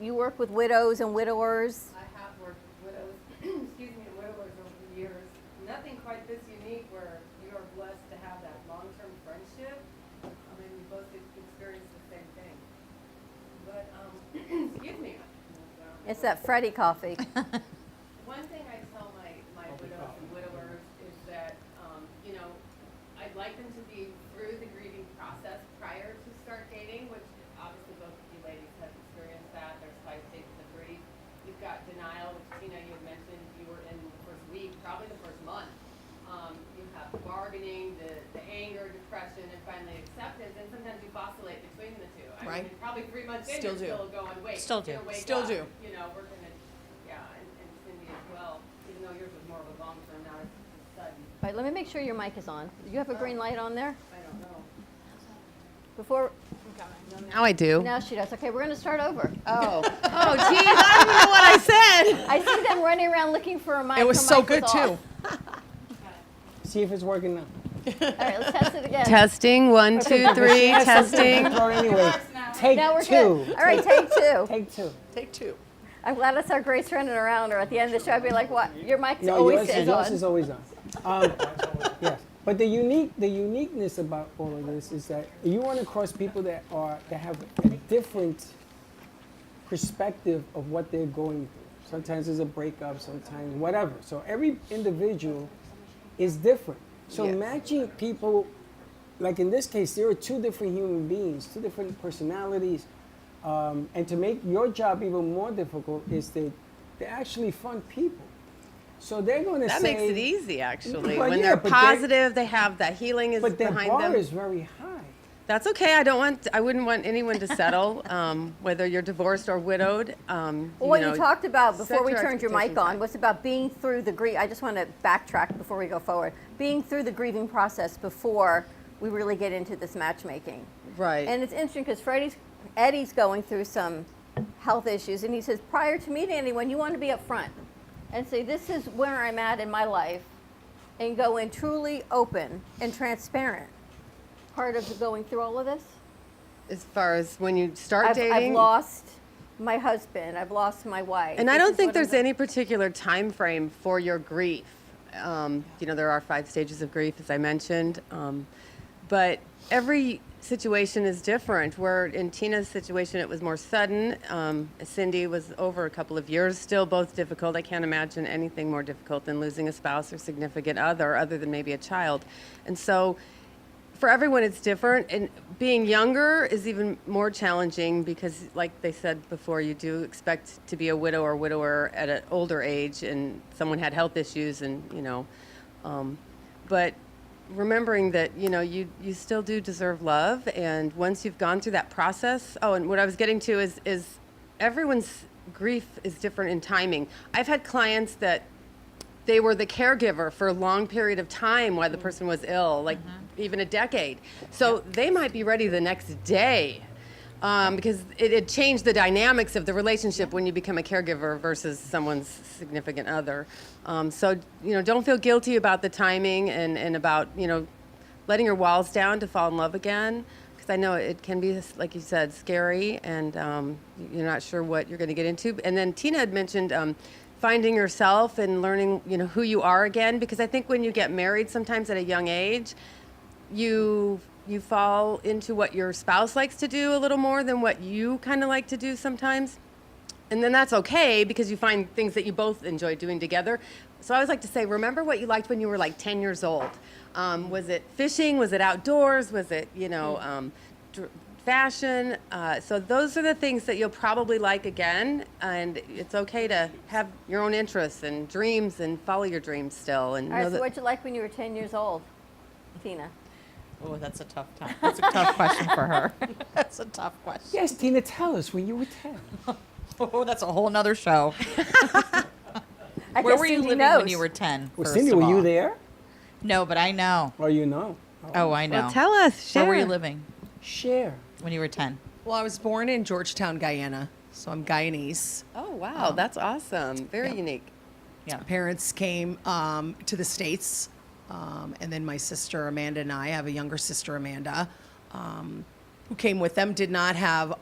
you work with widows and widowers. I have worked with widows, and widowers over the years. Nothing quite this unique where you are blessed to have that long-term friendship. I mean, we both experienced the same thing. But, excuse me. It's that Freddie coffee. One thing I tell my widows and widowers is that, I'd like them to be through the grieving process prior to start dating, which obviously both of you ladies have experienced that. There's 5 stages of grief. You've got denial, which Tina, you had mentioned you were in the first week, probably the first month. You have bargaining, the anger, depression, and finally acceptance. And sometimes you vacillate between the two. I mean, probably 3 months in, you're still going, wait, Still do. wake Still up. do. We're gonna, and Cindy as well. Even though yours was more of a long term, now it's just sudden. All right, let me make sure your mic is on. Do you have a green light on there? I don't know. Before. Now I do. Now she does. Okay, we're going to start over. Oh, geez, I don't even know what I said. I see them running around looking for a mic. It was Her so mic good off. too. See if it's working now. All right, let's test it again. Testing, 1, 2, 3, testing. Anyway, take Now we're 2. good. All right, take 2. Take 2. Take 2. I'm glad I saw Grace running around, or at the end of the show, I'd be like, what? Your mic's No, always yours on. is always on. Yes, but the uniqueness about all of this is that you run across people that have a different perspective of what they're going through. Sometimes there's a breakup, sometimes whatever. So every individual is different. So matching people, like in this case, there are 2 different human beings, 2 different personalities. And to make your job even more difficult is that they're actually fun people. So they're going to say... That makes it easy, actually. Well, when yeah, they're but positive, they have that healing is But their behind bar them. is very high. That's okay. I wouldn't want anyone to settle, whether you're divorced or widowed. Well, what you talked about before set we your turned your mic expectations on was about being through the grief. I just want to backtrack before we go forward. Being through the grieving process before we really get into this matchmaking. Right. And it's interesting because Eddie's going through some health issues, and he says, prior to meeting anyone, you want to be up front and say, this is where I'm at in my life, and go in truly open and transparent. part of going through all of this? As far as when you start I've dating? lost my husband. I've lost my wife. And I This don't is think what I'm there's any particular time frame for your grief. There are 5 stages of grief, as I mentioned, but every situation is different. Where in Tina's situation, it was more sudden. Cindy was over a couple of years, still both difficult. I can't imagine anything more difficult than losing a spouse or significant other than maybe a child. And so for everyone, it's different. And being younger is even more challenging because, like they said before, you do expect to be a widow or widower at an older age, and someone had health issues, and but remembering that you still do deserve love, and once you've gone through that process. Oh, and what I was getting to is everyone's grief is different in timing. I've had clients that they were the caregiver for a long period of time while the person was ill, like even a decade. So they might be ready the next day because it changed the dynamics of the relationship when you become a caregiver versus someone's significant other. So don't feel guilty about the timing and about, letting your walls down to fall in love again. Because I know it can be, like you said, scary, and you're not sure what you're going to get into. And then Tina had mentioned finding yourself and learning, who you are again. Because I think when you get married, sometimes at a young age, you fall into what your spouse likes to do a little more than what you kind of like to do sometimes. And then that's okay because you find things that you both enjoy doing together. So I always like to say, remember what you liked when you were like 10 years old. Was it fishing? Was it outdoors? Was it, fashion? So those are the things that you'll probably like again. And it's okay to have your own interests and dreams and follow your dreams still. And All know right, so that- what'd you like when you were 10 years old, Tina? Oh, that's a tough time. That's a tough question for her. That's a tough question. Yes, Tina, tell us when you were 10. Oh, that's a whole nother show. I Where guess were you Cindy living knows. when you were 10? Well, first Cindy, of were you all? there? No, but I know. Oh, you know. Oh, I know. Well, tell us. Where were you share. living Share. when you were 10? Well, I was born in Georgetown, Guyana, so I'm Guyanese. Oh, wow. That's awesome. Very unique. Yeah. Parents came to the States, and then my sister Amanda and I have a younger sister, Amanda, who came with them. Did not have,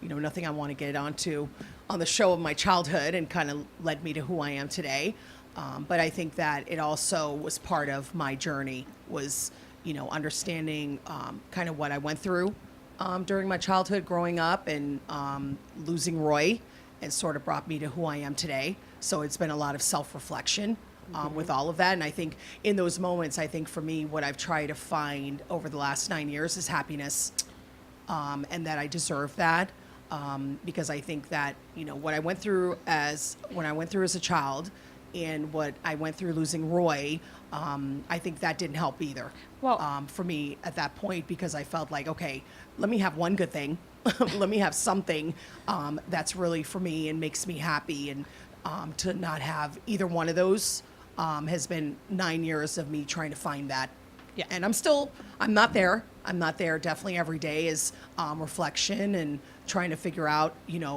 nothing I want to get onto on the show of my childhood, and kind of led me to who I am today. But I think that it also was part of my journey, was, understanding kind of what I went through during my childhood growing up, and losing Roy, and sort of brought me to who I am today. So it's been a lot of self-reflection with all of that. And I think in those moments, I think for me, what I've tried to find over the last 9 years is happiness, and that I deserve that. Because I think that, what I went through when I went through as a child, and what I went through losing Roy, I think that didn't help either. Well- For me at that point, because I felt like, okay, let me have one good thing. Let me have something that's really for me and makes me happy. And to not have either one of those has been 9 years of me trying to find that. Yeah. And I'm not there. I'm not there. Definitely every day is reflection and trying to figure out,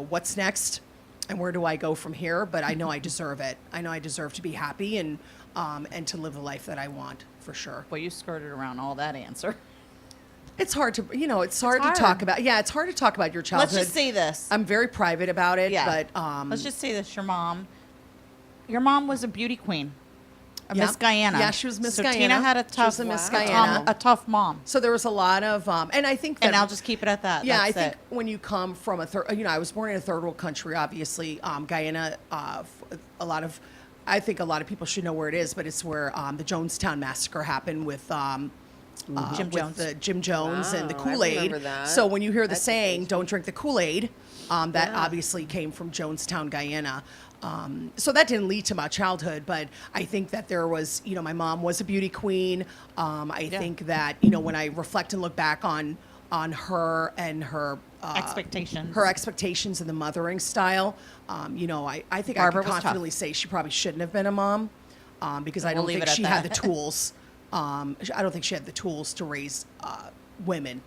what's next and where do I go from here. But I know I deserve it. I know I deserve to be happy and to live the life that I want, for sure. Well, you skirted around all that answer. It's hard to, it's hard to talk about. Yeah, it's hard to talk about your childhood. Let's just say this. I'm very private about it, Yeah. but Let's just say this. Your mom was a beauty queen. Yeah. Miss Guyana. Yeah, she was Miss so Guyana. Tina had a She tough, was a Miss Guyana. a tough mom. So there was a lot of, and I think that. And I'll just keep it at that. Yeah, That's I think it. when you come from I was born in a third world country, obviously. Guyana, I think a lot of people should know where it is, but it's where the Jonestown Massacre happened with Jim Jones. Jim Jones and the Wow, I Kool-Aid. remember that. So when you hear the That's saying, don't drink the Kool-Aid, that Yeah. obviously came from Jonestown, Guyana. So that didn't lead to my childhood, but I think that there was, my mom was a beauty queen. I think that, when I reflect and look back on her and her Expectations. her expectations and the mothering style, I think Barbara I was can confidently say she probably shouldn't have been a mom, because I We'll don't leave think it at she had the that. tools. I don't think she had the tools to raise women,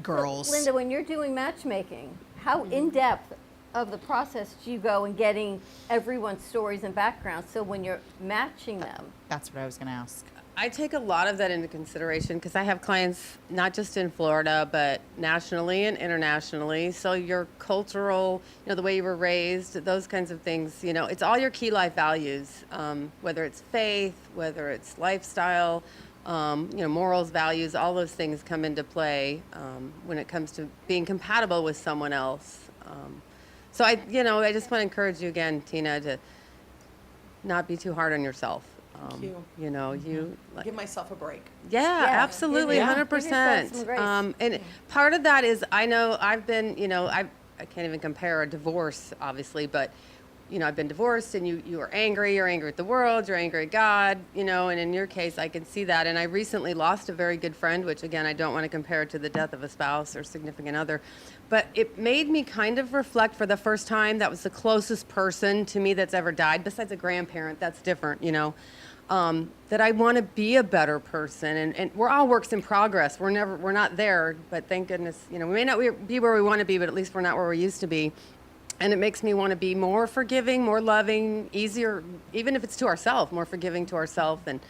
girls. Linda, when you're doing matchmaking, how Mm-hmm. in depth of the process do you go in getting everyone's stories and backgrounds? So when you're matching them, That's what I was going to ask. I take a lot of that into consideration because I have clients not just in Florida, but nationally and internationally. So your cultural, the way you were raised, those kinds of things, it's all your key life values, whether it's faith, whether it's lifestyle, morals, values, all those things come into play when it comes to being compatible with someone else. So I just want to encourage you again, Tina, to not be too hard on yourself. Thank you. Give myself a break. Yeah, absolutely, Yeah. 100%. And part of that is I know I've been, I can't even compare a divorce, obviously, but I've been divorced, and you are angry. You're angry at the world. You're angry at God. And in your case, I can see that. And I recently lost a very good friend, which again, I don't want to compare to the death of a spouse or significant other, but it made me kind of reflect for the first time. That was the closest person to me that's ever died, besides a grandparent. That's different, that I want to be a better person, and we're all works in progress. We're not there, but thank goodness, we may not be where we want to be, but at least we're not where we used to be. And it makes me want to be more forgiving, more loving, easier, even if it's to ourselves, more forgiving to ourselves and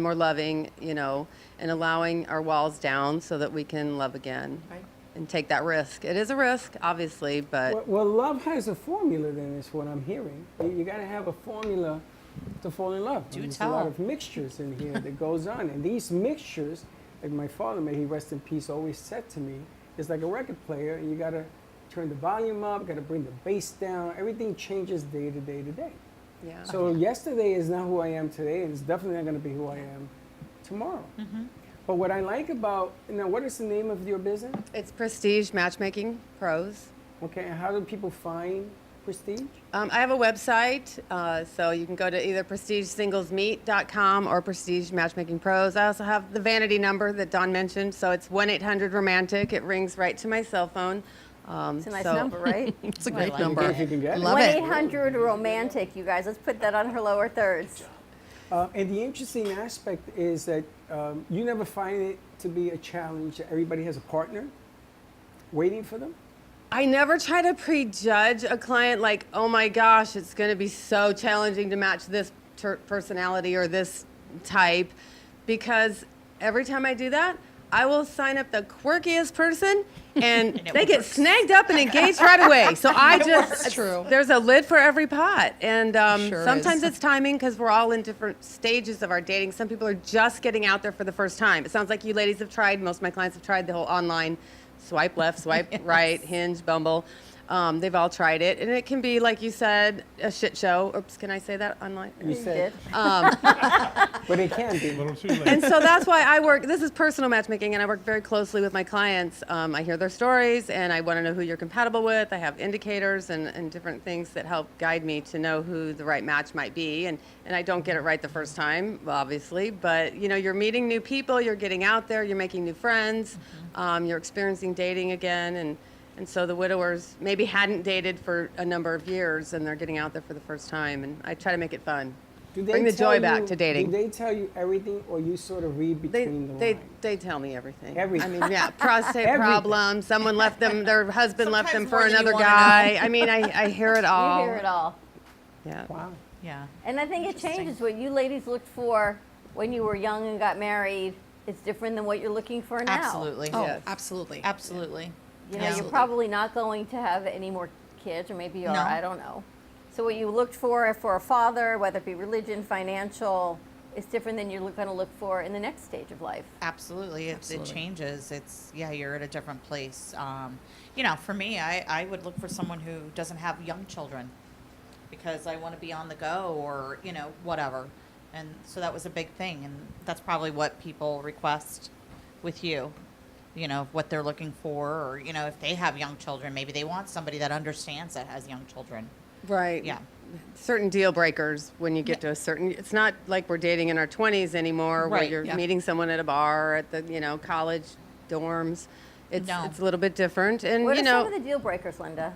more loving, and allowing our walls down so that we can love again. Right. And take that risk. It is a risk, obviously, but Well, love has a formula. Then is what I'm hearing. You got to have a formula to fall in love. There's a lot of mixtures in here that goes on, and these mixtures, like my father, may he rest in peace, always said to me, is like a record player, and you got to turn the volume up, got to bring the bass down. Everything changes day to day to day. Yeah. So yesterday is not who I am today, and it's definitely not going to be who I am tomorrow. Mm-hmm. But what I like about, now what is the name of your business? It's Prestige Matchmaking Pros. Okay, and how do people find Prestige? I have a website, so you can go to either prestigesinglesmeet.com or Prestige Matchmaking Pros. I also have the vanity number that Dawn mentioned, so it's 1-800-ROMANTIC. It rings right to my cell phone. It's a nice number, right? It's a great like number. it. If you can get it. Love it. 1-800-ROMANTIC, you guys. Let's put that on her lower thirds. And the interesting aspect is that you never find it to be a challenge that everybody has a partner waiting for them? I never try to prejudge a client like, oh my gosh, it's going to be so challenging to match this personality or this type, because every time I do that, I will sign up the quirkiest person, and they get snagged up and engaged right away. So That's true. There's a lid for every pot. And Sure sometimes is. it's timing because we're all in different stages of our dating. Some people are just getting out there for the first time. It sounds like you ladies have tried, most of my clients have tried the whole online swipe left, swipe right, Hinge, Bumble. They've all tried it, and it can be, like you said, a shit show. Oops, can I say that online? You said. Um, But it can be. and so that's why I work, this is personal matchmaking, and I work very closely with my clients. I hear their stories, and I want to know who you're compatible with. I have indicators and different things that help guide me to know who the right match might be. And I don't get it right the first time, obviously, but you're meeting new people, you're getting out there, you're making new friends, you're experiencing dating again, and so the widowers maybe hadn't dated for a number of years, and they're getting out there for the first time, and I try to make it fun. Do they Bring the tell joy back you- to dating. Do they tell you everything, or you sort of read between the lines? They tell me everything. Everything. I mean, yeah, prostate Everything. problems. Someone left them. Their husband left them Sometimes for more than you another wanna guy. know. I mean, I hear it all. You hear it all. Yeah. Wow. Yeah. And I think it changes what you ladies looked for when you were young and got married. It's different than what you're looking for now. Absolutely. Oh, Yes. absolutely. Absolutely. You know, Yeah. you're probably not going to have any more kids, or maybe you are, No. I don't know. So what you looked for a father, whether it be religion, financial, is different than you're going to look for in the next stage of life. Absolutely. It changes. You're at a different place. For me, I would look for someone who doesn't have young children because I want to be on the go or, whatever. And so that was a big thing. And that's probably what people request with you, what they're looking for. Or, if they have young children, maybe they want somebody that understands that has young children. Right. Yeah. Certain deal breakers when you get to a certain. It's not like we're dating in our 20s anymore, where Right, you're yeah. meeting someone at a bar at the college dorms. It's No. it's a little bit different, and What are some of the deal breakers, Linda?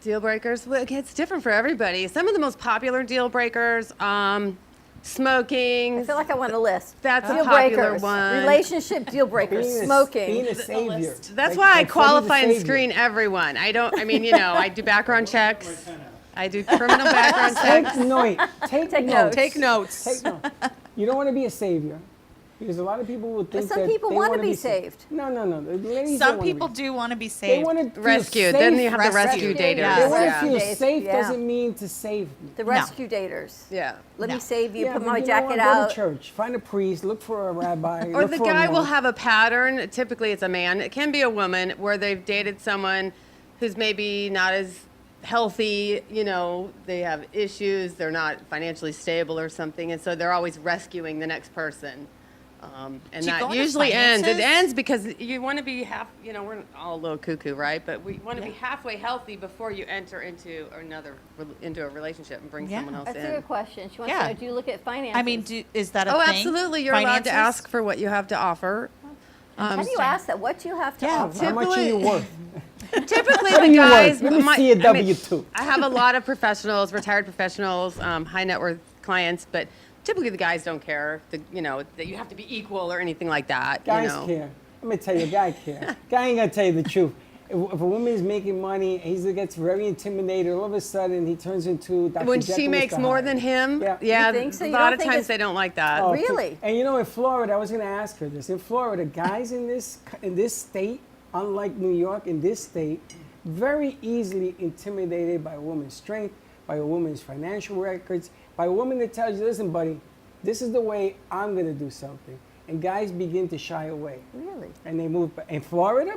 deal breakers. Well, it's different for everybody. Some of the most popular deal breakers, smoking. I feel like I want a list. That's a deal popular breakers, one. relationship deal breakers, Being smoking. a savior. That's Like- why I like Freddie the qualify and Savior. screen everyone. I do background checks. I do criminal background Take checks. note. Take Take notes. Take notes. Take notes. You don't want to be a savior. Because a lot of people would But think some that people they wanna wanna be saved. No. The ladies Some don't wanna people be. do want to be They saved. want to feel Rescued. safe. Then you have the rescue daters. They want to Yeah. feel Safe, safe yeah. doesn't mean to save me. The rescue daters. Yeah. Let me save you. Yeah, Put but my you know what? jacket Go out. to church, find a priest, look for a rabbi. Or look the for a guy will monk. have a pattern. Typically, it's a man. It can be a woman where they've dated someone who's maybe not as healthy. You know, they have issues. They're not financially stable or something, and so they're always rescuing the next person. And Do you go that into usually ends. It finances? ends because you want to be half. You know, we're all a little cuckoo, right? But we want to be halfway healthy before you enter into a relationship and bring someone else That's in. a good question. She wants Yeah. to know, do you look at finances? I mean, is that a Oh, thing? absolutely. You're allowed to Finances? ask for what you have to offer. How do you ask that? What do you have to offer? How much are you worth? Typically, What are the you worth? guys. Let me see a W-2. I have a lot of professionals, retired professionals, high net worth clients, but typically the guys don't care. That you have to be equal or anything like that. Guys care. Let me tell you, a guy care. Guy ain't gonna tell you the truth. If a woman is making money, he gets very intimidated. All of a sudden, he turns into Dr. When Jekyll she and makes Mr. more Hyde. than him, Yeah. yeah, You think so? a You lot don't of think times it's- they don't like that. Oh, Really? And you know, in Florida, I was going to ask her this. In Florida, guys in this state, unlike New York, in this state, very easily intimidated by a woman's strength, by a woman's financial records, by a woman that tells you, listen, buddy, this is the way I'm going to do something. And guys begin to shy away. Really? And they move back. In Florida,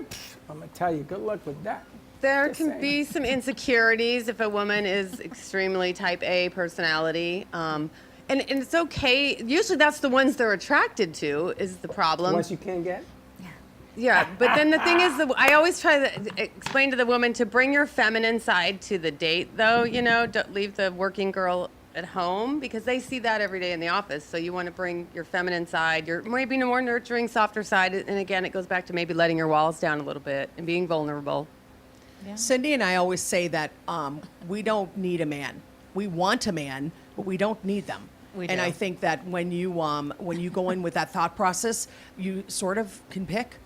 I'm going to tell you, good luck with that. There Just can saying. be some insecurities if a woman is extremely type A personality. And it's okay. Usually that's the ones they're attracted to is the problem. Once you can't get? Yeah, but then the thing is, I always try to explain to the woman to bring your feminine side to the date, though. Don't leave the working girl at home because they see that every day in the office. So you want to bring your feminine side, your maybe more nurturing, softer side. And again, it goes back to maybe letting your walls down a little bit and being vulnerable. Cindy and I always say that we don't need a man. We want a man, but we don't need them. We and do. I think that when you go in with that thought process, you sort of can pick.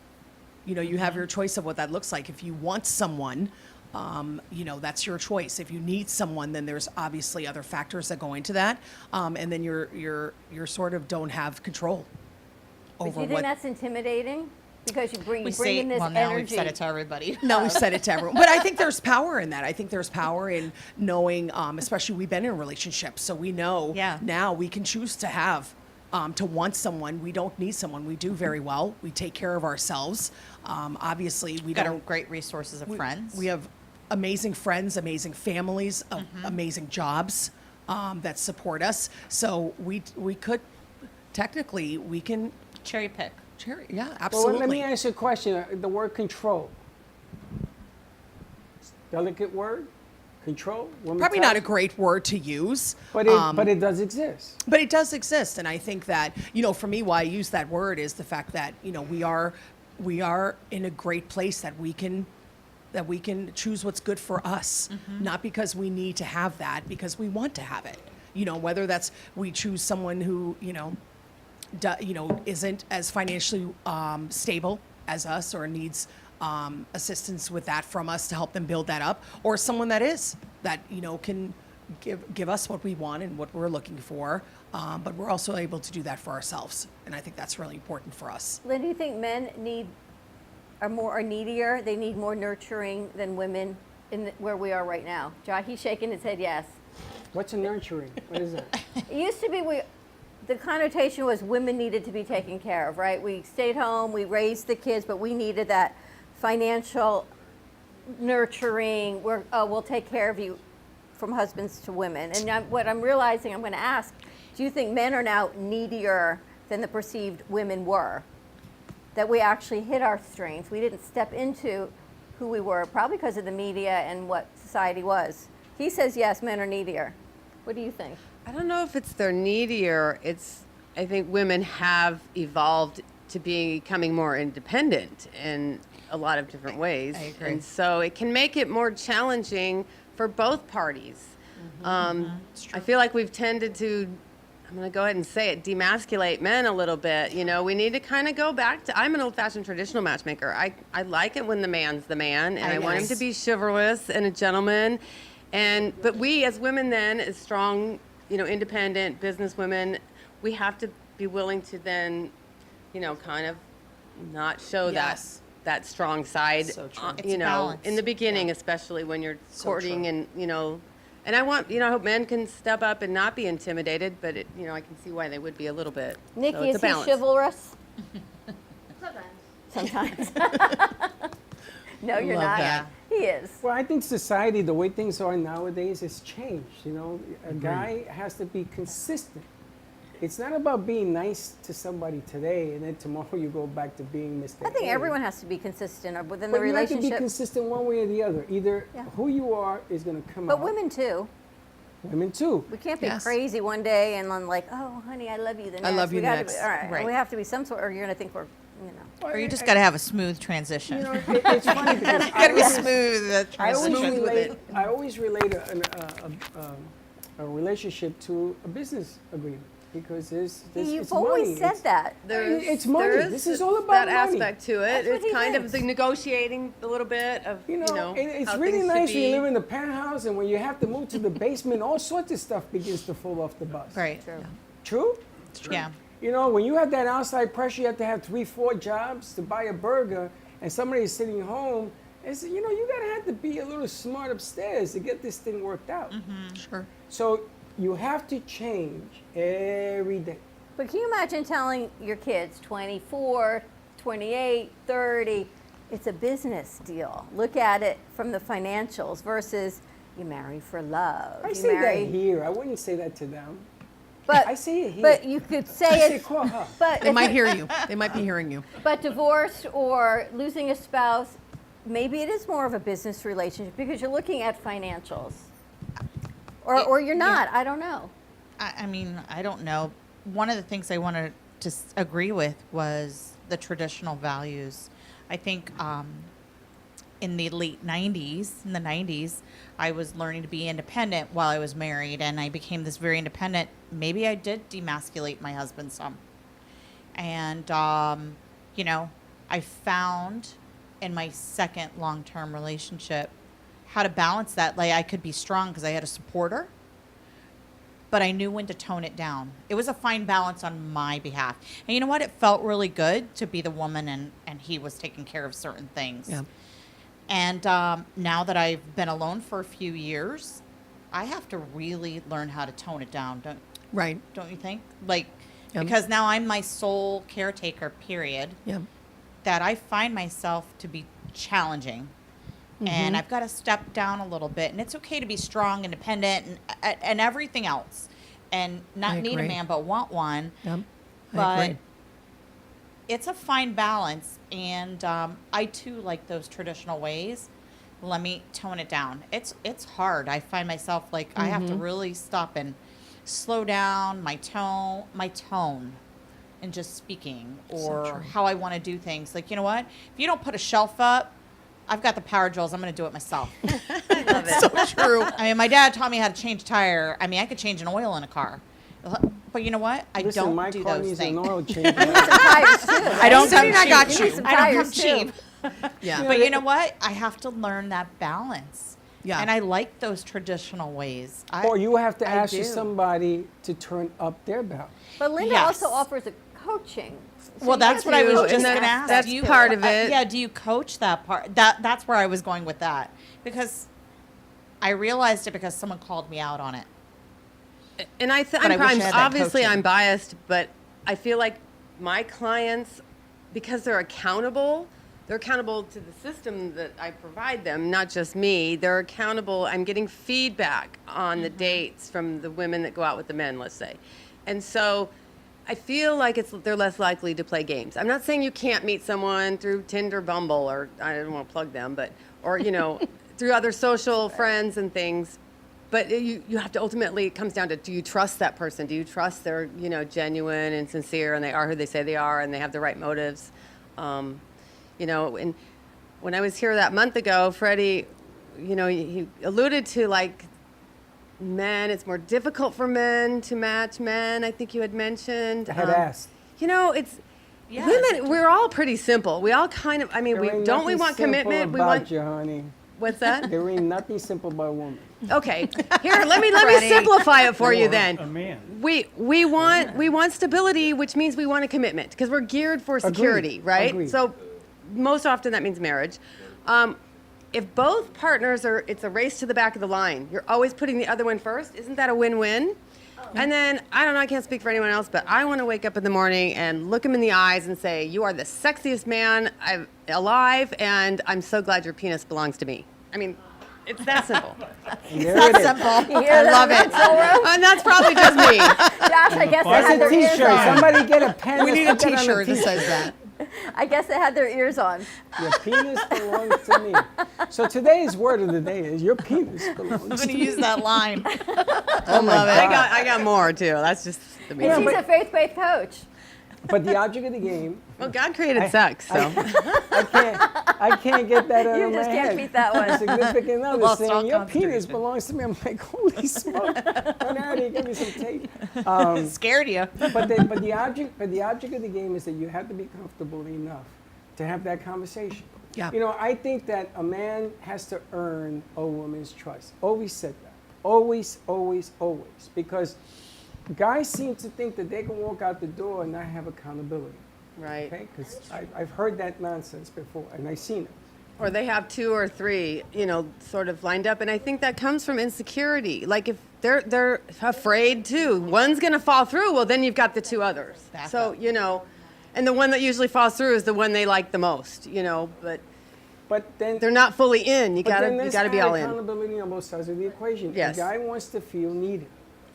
You have your choice of what that looks like. If you want someone, that's your choice. If you need someone, then there's obviously other factors that go into that, and then you're sort of don't have control But over do you think what. that's intimidating? Because you bring in this well, now we've energy. said it to everybody. No, we've said it to everyone. But I think there's power in that. I think there's power in knowing, especially we've been in relationships, so we know now we can choose to have, to want someone. We don't need someone. We do very well. We take care of ourselves. Obviously, we Got don't. great resources of friends. We have amazing friends, amazing families, amazing jobs that support us. So we could, technically, we can cherry pick. Yeah, absolutely. Well, let me ask you a question. The word control. Delicate word? Control? Woman Probably type? not a great word to use. But it does exist. But it does exist. And I think that, for me, why I use that word is the fact that, we are in a great place that we can choose what's good for us, not because we need to have that, because we want to have it. Whether that's we choose someone who, isn't as financially stable as us or needs assistance with that from us to help them build that up, or someone that is that can give us what we want and what we're looking for, but we're also able to do that for ourselves, and I think that's really important for us. Lynn, do you think men are needier? They need more nurturing than women where we are right now? He's shaking his head yes. What's a nurturing? What is that? It used to be the connotation was women needed to be taken care of, right? We stayed home, we raised the kids, but we needed that financial nurturing. We'll take care of you, from husbands to women. And what I'm realizing, I'm going to ask, do you think men are now needier than the perceived women were? That we actually hit our strengths. We didn't step into who we were, probably because of the media and what society was. He says yes, men are needier. What do you think? I don't know if it's they're needier. I think women have evolved to becoming more independent in a lot of different ways. I agree. And so it can make it more challenging for both parties. I feel like we've tended to, I'm going to go ahead and say it, demasculate men a little bit. We need to kind of go back to, I'm an old-fashioned traditional matchmaker. I like it when the man's the man, and I want him to be chivalrous and a gentleman. But we as women then, as strong, independent business women, we have to be willing to then kind of not show Yes. that strong side, So true. It's a balance. in the beginning, Yeah. especially when you're So courting true. and I want, I hope men can step up and not be intimidated, but I can see why they would be a little bit. So Nikki, it's is a he balance. chivalrous? Sometimes. Sometimes. No, you're Love not. that. He is. Well, I think society, the way things are nowadays, has changed. A guy has to be consistent. It's not about being nice to somebody today and then tomorrow you go back to being Mr. I think A. everyone has to be consistent within But the you have to be relationship. consistent one way or the other. Either Yeah. who you are is going to come But out. women too. Women too. We can't be Yes. crazy one day and then like, oh, honey, I love you the next. I love you we gotta next. Be, all right. Right. We have to be some sort, or you're going to think we're, Or you just got to have a smooth transition. It's funny because You got to be smooth. I always transition with relate. it. I always relate a relationship to a business agreement because there's You've it's always money. said It's- that. It's money. This is all about that money. aspect to it. That's what It's he kind of thinks. the negotiating a little bit of It's how really things should nice when you be. live in the penthouse and when you have to move to the basement, all sorts of stuff begins to fall off the bus. Right. True? Yeah. When you have that outside pressure, you have to have 3-4 jobs to buy a burger, and somebody's sitting home. It's, you gotta have to be a little smart upstairs to get this thing worked out. Sure. So you have to change every day. But can you imagine telling your kids, 24, 28, 30, it's a business deal. Look at it from the financials versus you marry for love. I you say marry, that here. I wouldn't say that to them. But, I say it here. But you could say I say it. call her. But They might hear you. They might be hearing you. But divorce or losing a spouse, maybe it is more of a business relationship because you're looking at financials. Or you're not. I don't know. I mean, I don't know. One of the things I wanted to agree with was the traditional values. I think in the late 90s, I was learning to be independent while I was married, and I became this very independent. Maybe I did demasculate my husband some. And, I found in my second long-term relationship how to balance that. Like, I could be strong because I had a supporter, but I knew when to tone it down. It was a fine balance on my behalf. And you know what? It felt really good to be the woman and he was taking care of certain things. Yeah. And now that I've been alone for a few years, I have to really learn how to tone it down. Right. Don't you think? Like, Yep. because now I'm my sole caretaker, period, Yeah. that I find myself to be challenging. And I've got to step down a little bit. And it's okay to be strong, independent, and everything else. And not I need a agree. man, but want one. Yep. I But agree. it's a fine balance. And I, too, like those traditional ways. Let me tone it down. It's hard. I find myself like I have to really stop and slow down my tone and just speaking or true. how I want to do things. Like, you know what? If you don't put a shelf up, I've got the power drills. I'm going to do it myself. So true. I mean, my dad taught me how to change a tire. I mean, I could change an oil in a car. But you know what? I Listen, don't my do car those needs things. an oil change. Tires too. I don't come Cindy and I cheap. got You you. need some I don't come tires, too. cheap. Yeah. But you know what? I have to learn that balance. Yeah. And I like those traditional ways. Or you have to I ask do. somebody to turn up their belt. But Linda Yes. also offers a coaching. So Well, you that's have what I to- was and just that's- going to ask. that's Do you, part of it. Yeah, do you coach that part? That's where I was going with that. Because I realized it because someone called me out on it. And But I wish I had that obviously coaching. I'm biased, but I feel like my clients, because they're accountable to the system that I provide them, not just me. They're accountable. I'm getting feedback on the dates from the women that go out with the men, let's say. And so I feel like they're less likely to play games. I'm not saying you can't meet someone through Tinder, Bumble, or I don't want to plug them, or through other social friends and things. But you have to ultimately, it comes down to, do you trust that person? Do you trust they're, genuine and sincere and they are who they say they are and they have the right motives? And when I was here that month ago, Freddie, he alluded to like men, it's more difficult for men to match men, I think you had mentioned. I had asked. It's women, we're all pretty simple. We all kind of, There ain't don't we nothing want simple commitment? We about want you, honey. What's that? There ain't nothing simple about a woman. Okay, here, let me Freddie. simplify it for you Or then. a man. We want stability, which means we want a commitment because we're geared for security, right? Agreed. So most often that means marriage. If both partners it's a race to the back of the line. You're always putting the other one first. Isn't that a win-win? And then, I don't know, I can't speak for anyone else, but I want to wake up in the morning and look him in the eyes and say, you are the sexiest man alive, and I'm so glad your penis belongs to me. I mean, it's that simple. There it is. I love it. And that's probably just me. Josh, I guess they That's had a their ears T-shirt. on. Somebody get a pen. We and need a put that on the T-shirt that T-shirt. says that. I guess they had their ears on. Your penis belongs to me. So today's word of the day is your penis belongs I'm to going to me. use that line. Oh my God. I got more too. That's just the And beginning. she's a faith-based coach. But the object of the game, Well, God created sex, so. I can't get that out You of my just head. can't beat that one. A significant other Lost all saying, your penis concentration. belongs to me. I'm like, holy smoke. Run out here, give me some tape. Scared you. But the object of the game is that you have to be comfortable enough to have that conversation. Yeah. You know, I think that a man has to earn a woman's trust. Always said that. Always, always, always. Because guys seem to think that they can walk out the door and not have accountability. Right. Okay? Because I've heard that nonsense before, and I've seen it. Or they have 2 or 3, sort of lined up, and I think that comes from insecurity. Like if they're afraid too, one's gonna fall through. Well, then you've got the 2 others. So and the one that usually falls through is the one they like the most. But then they're not fully in. You But then gotta there's be all in. accountability on both sides of the equation. Yes. A guy wants to feel needed.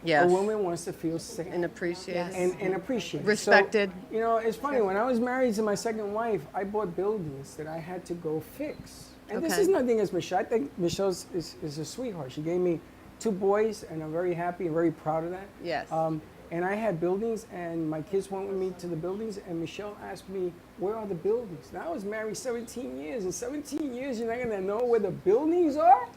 Yes. A woman wants to feel safe. And appreciated. And appreciated. Respected. So, it's funny, when I was married to my second wife, I bought buildings that I had to go fix. And this Okay. is nothing against Michelle. I think Michelle is a sweetheart. She gave me 2 boys, and I'm very happy and very proud of that. Yes. And I had buildings, and my kids went with me to the buildings, and Michelle asked me, where are the buildings? Now, I was married 17 years. In 17 years, you're not going to know where the buildings are?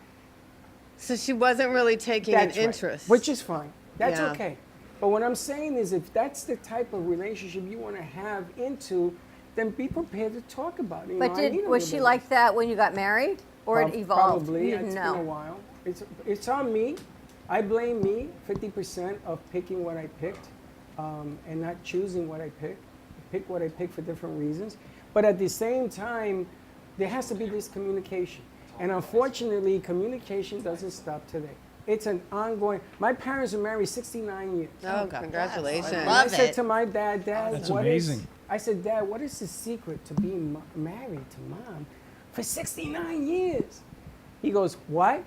So she wasn't really taking That's an right. interest. Which is fine. That's Yeah. okay. But what I'm saying is if that's the type of relationship you want to have into, then be prepared to talk about it. You But know, I need a was little she bit like that when you got married? Or it evolved? Probably. You It's didn't been a know. while. It's on me. I blame me 50% of picking what I picked and not choosing what I picked. I pick what I picked for different reasons. But at the same time, there has to be this communication. And unfortunately, communication doesn't stop today. It's an ongoing. My parents were married 69 years. Oh, congratulations. And I said to my dad, That's what is- amazing. I said, Dad, what is the secret to being married to Mom for 69 years? He goes, what?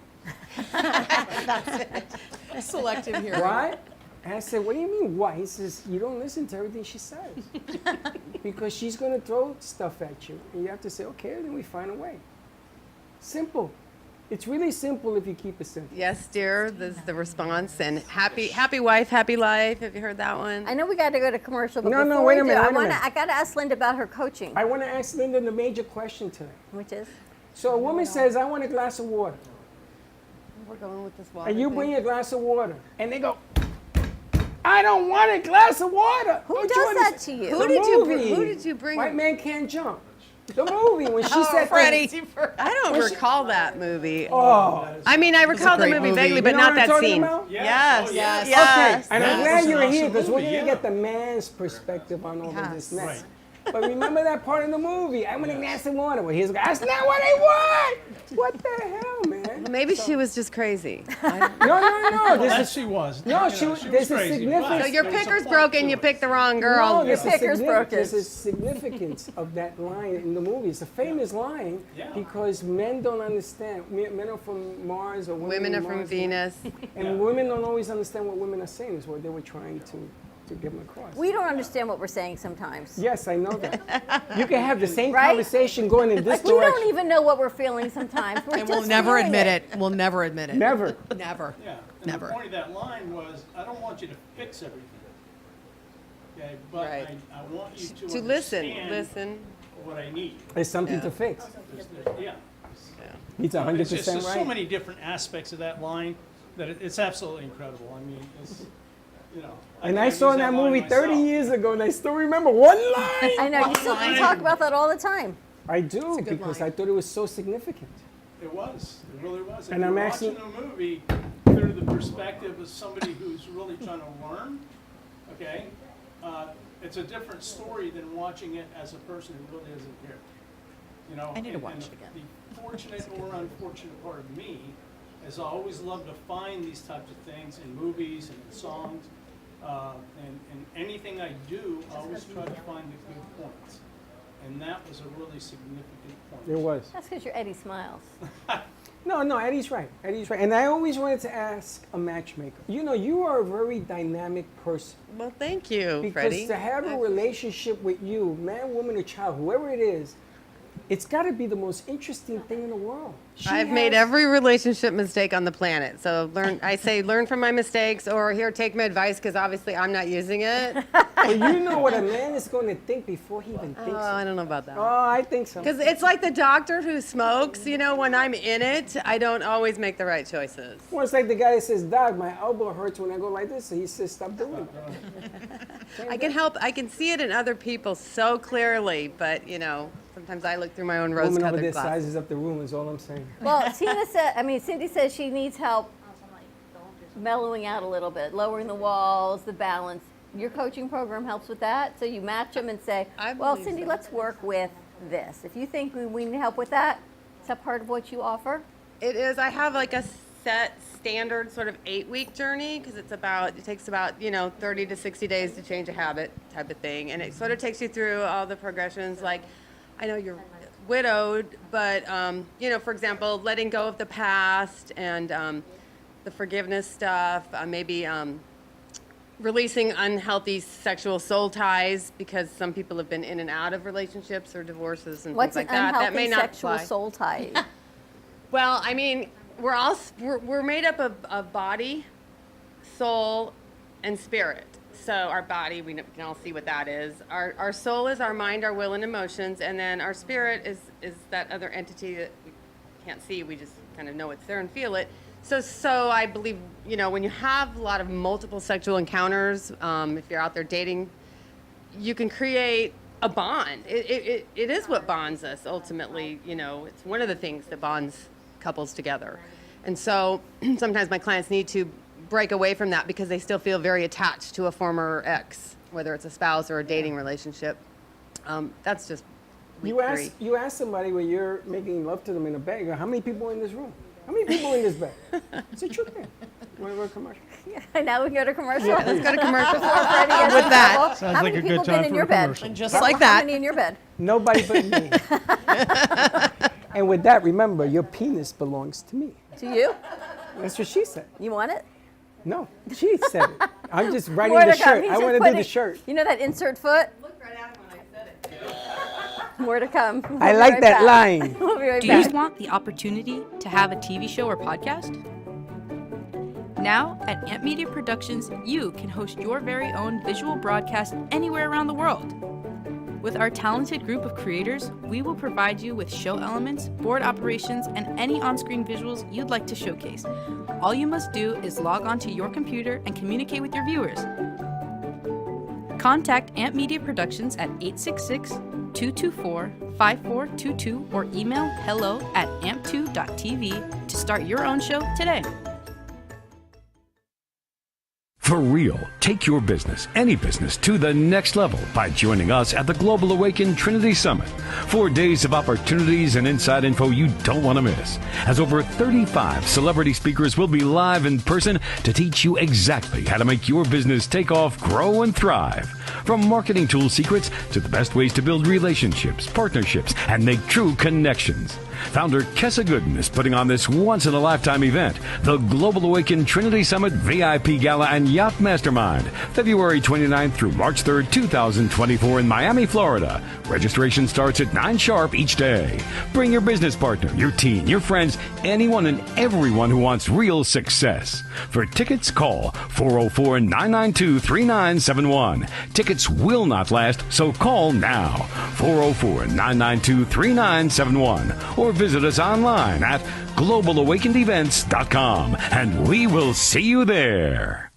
Selective hearing. What? And I said, what do you mean, what? He says, you don't listen to everything she says. Because she's going to throw stuff at you. And you have to say, okay, then we find a way. Simple. It's really simple if you keep it simple. Yes, dear. This is the response. And happy wife, happy life. Have you heard that one? I know we got to go to commercial, but No, before wait a we minute, do, wait a minute. I got to ask Linda about her coaching. I want to ask Linda the major question today. Which is? So a woman says, I want a glass of water. We're going with this water. And you thing. bring a glass of water. And they go, I don't want a glass of water. Who Don't does you that understand? to you? The Who did you bring- movie, who did you bring- White Man Can't Jump. The movie, when she said Freddie. that. I don't When she- recall that movie. Oh. I mean, I recall the great movie movie. vaguely, You but know not what I'm that talking scene. about? Yes. Yes. Okay, and I'm That glad was an you're here awesome because we're movie, going to yeah. get the man's perspective on all of this Yes. next. But remember that part of the movie? I want a glass of water. Well, he's like, that's not what I want. What the hell, man? Maybe she was just crazy. No. This That is she was. No, You know, she was was this is crazy, significant. but So your there was a picker's plot broken, to you it. picked the wrong girl. No, this is picker's broken. This is significance of that line in the movie. It's a famous line because men don't understand. Men are from Mars or Women are from Mars, Venus. and women don't always understand what women are saying. Is what they were trying to get them across. We don't understand what we're saying sometimes. Yes, I know that. You can have the same Right? conversation going in this Like, we direction. don't even know what we're feeling sometimes. We're And we'll just never feeling admit it. We'll never admit it. Never. Never. Yeah. And Never. The point of that line was, I don't want you to fix everything. Okay, but Right. I want you to To listen, understand listen. what I need. There's something Yeah. to fix. Yeah. He's It's just, 100% there's so right. many different aspects of that line that it's absolutely incredible. I mean, it's, you know. And can I saw use that line movie 30 myself. years ago, and I still remember one line. I know. You talk about that all the time. I do good because line. I thought it was so significant. It was. It really was. And you're I'm watching actually- a movie through the perspective of somebody who's really trying to learn, okay? It's a different story than watching it as a person who really isn't here. You know, I need to and- watch and it again. The fortunate or unfortunate part of me is I always love to find these types of things in movies and in songs. And anything I do, I always try to find the good points. And that was a really significant point. It was. That's because you're Eddie Smiles. No, Eddie's right. Eddie's right. And I always wanted to ask a matchmaker. You know, you are a very dynamic person. Well, thank you, Because Freddie. to have a relationship with you, man, woman, or child, whoever it is, it's got to be the most interesting thing in the world. I've made every relationship mistake on the planet. So learn from my mistakes, or here, take my advice, because obviously I'm not using it. But you know what a man is going to think before he even thinks. Oh, I don't know about that. Oh, I think so. Because it's like the doctor who smokes, you know, when I'm in it, I don't always make the right choices. Well, it's like the guy that says, "Doc, my elbow hurts when I go like this." So he says, "Stop doing it." I can see it in other people so clearly, but, you know, sometimes I look through my own Woman over rose-colored there glasses. sizes up the room is all I'm saying. Well, Cindy says she needs help mellowing out a little bit, lowering the walls, the balance. Your coaching program helps with that. So you match them and say, well, believe Cindy, so. let's work with this. If you think we need help with that, is that part of what you offer? It is. I have like a set standard sort of 8-week journey, because it takes about 30 to 60 days to change a habit type of thing, and it sort of takes you through all the progressions. Like, I know you're widowed, but for example, letting go of the past and the forgiveness stuff, maybe releasing unhealthy sexual soul ties, because some people have been in and out of relationships or divorces and What's things an like that. That may unhealthy not sexual apply. soul tie? Well, I mean, we're made up of body, soul, and spirit. So our body, we can all see what that is. Our soul is our mind, our will, and emotions, and then our spirit is that other entity that we can't see. We just kind of know it's there and feel it. So I believe, when you have a lot of multiple sexual encounters, if you're out there dating, you can create a bond. It is what bonds us ultimately. It's one of the things that bonds couples together. And so sometimes my clients need to break away from that because they still feel very attached to a former ex, whether it's a spouse or a dating relationship. That's just week three. You ask somebody when you're making love to them in a bed, you go, how many people in this room? How many people in this bed? It's a true thing. Want to go to commercial? Yeah, now we can go to commercial. Yeah, let's go to commercial. Before Freddie gets With in that. trouble. Sounds How like many a good people time been in for your a bed? commercial. And Just how, like how that. many in your bed? Nobody but me. And with that, remember, your penis belongs to me. To you? That's what she said. You want it? No, she said it. I'm just writing More the to come. shirt. He's I just want to do putting- the shirt. You know that insert foot? Look right at him when I said it. More to come. We'll I be like right that back. line. We'll be right Do back. you want the opportunity to have a TV show or podcast? Now, at Amp Media Productions, you can host your very own visual broadcast anywhere around the world. With our talented group of creators, we will provide you with show elements, board operations, and any on-screen visuals you'd like to showcase. All you must do is log onto your computer and communicate with your viewers. Contact Amp Media Productions at 866-224-5422 or email hello@amp2.tv to start your own show today. For real, take your business, any business, to the next level by joining us at the Global Awaken Trinity Summit. 4 days of opportunities and inside info you don't want to miss, as over 35 celebrity speakers will be live in person to teach you exactly how to make your business take off, grow, and thrive. From marketing tool secrets to the best ways to build relationships, partnerships, and make true connections. Founder Kessa Gooden is putting on this once-in-a-lifetime event, the Global Awaken Trinity Summit VIP Gala and Yacht Mastermind, February 29th through March 3rd, 2024 in Miami, Florida. Registration starts at 9 sharp each day. Bring your business partner, your team, your friends, anyone and everyone who wants real success. For tickets, call 404-992-3971. Tickets will not last, so call now. 404-992-3971. Or visit us online at globalawakenedevents.com, and we will see you there.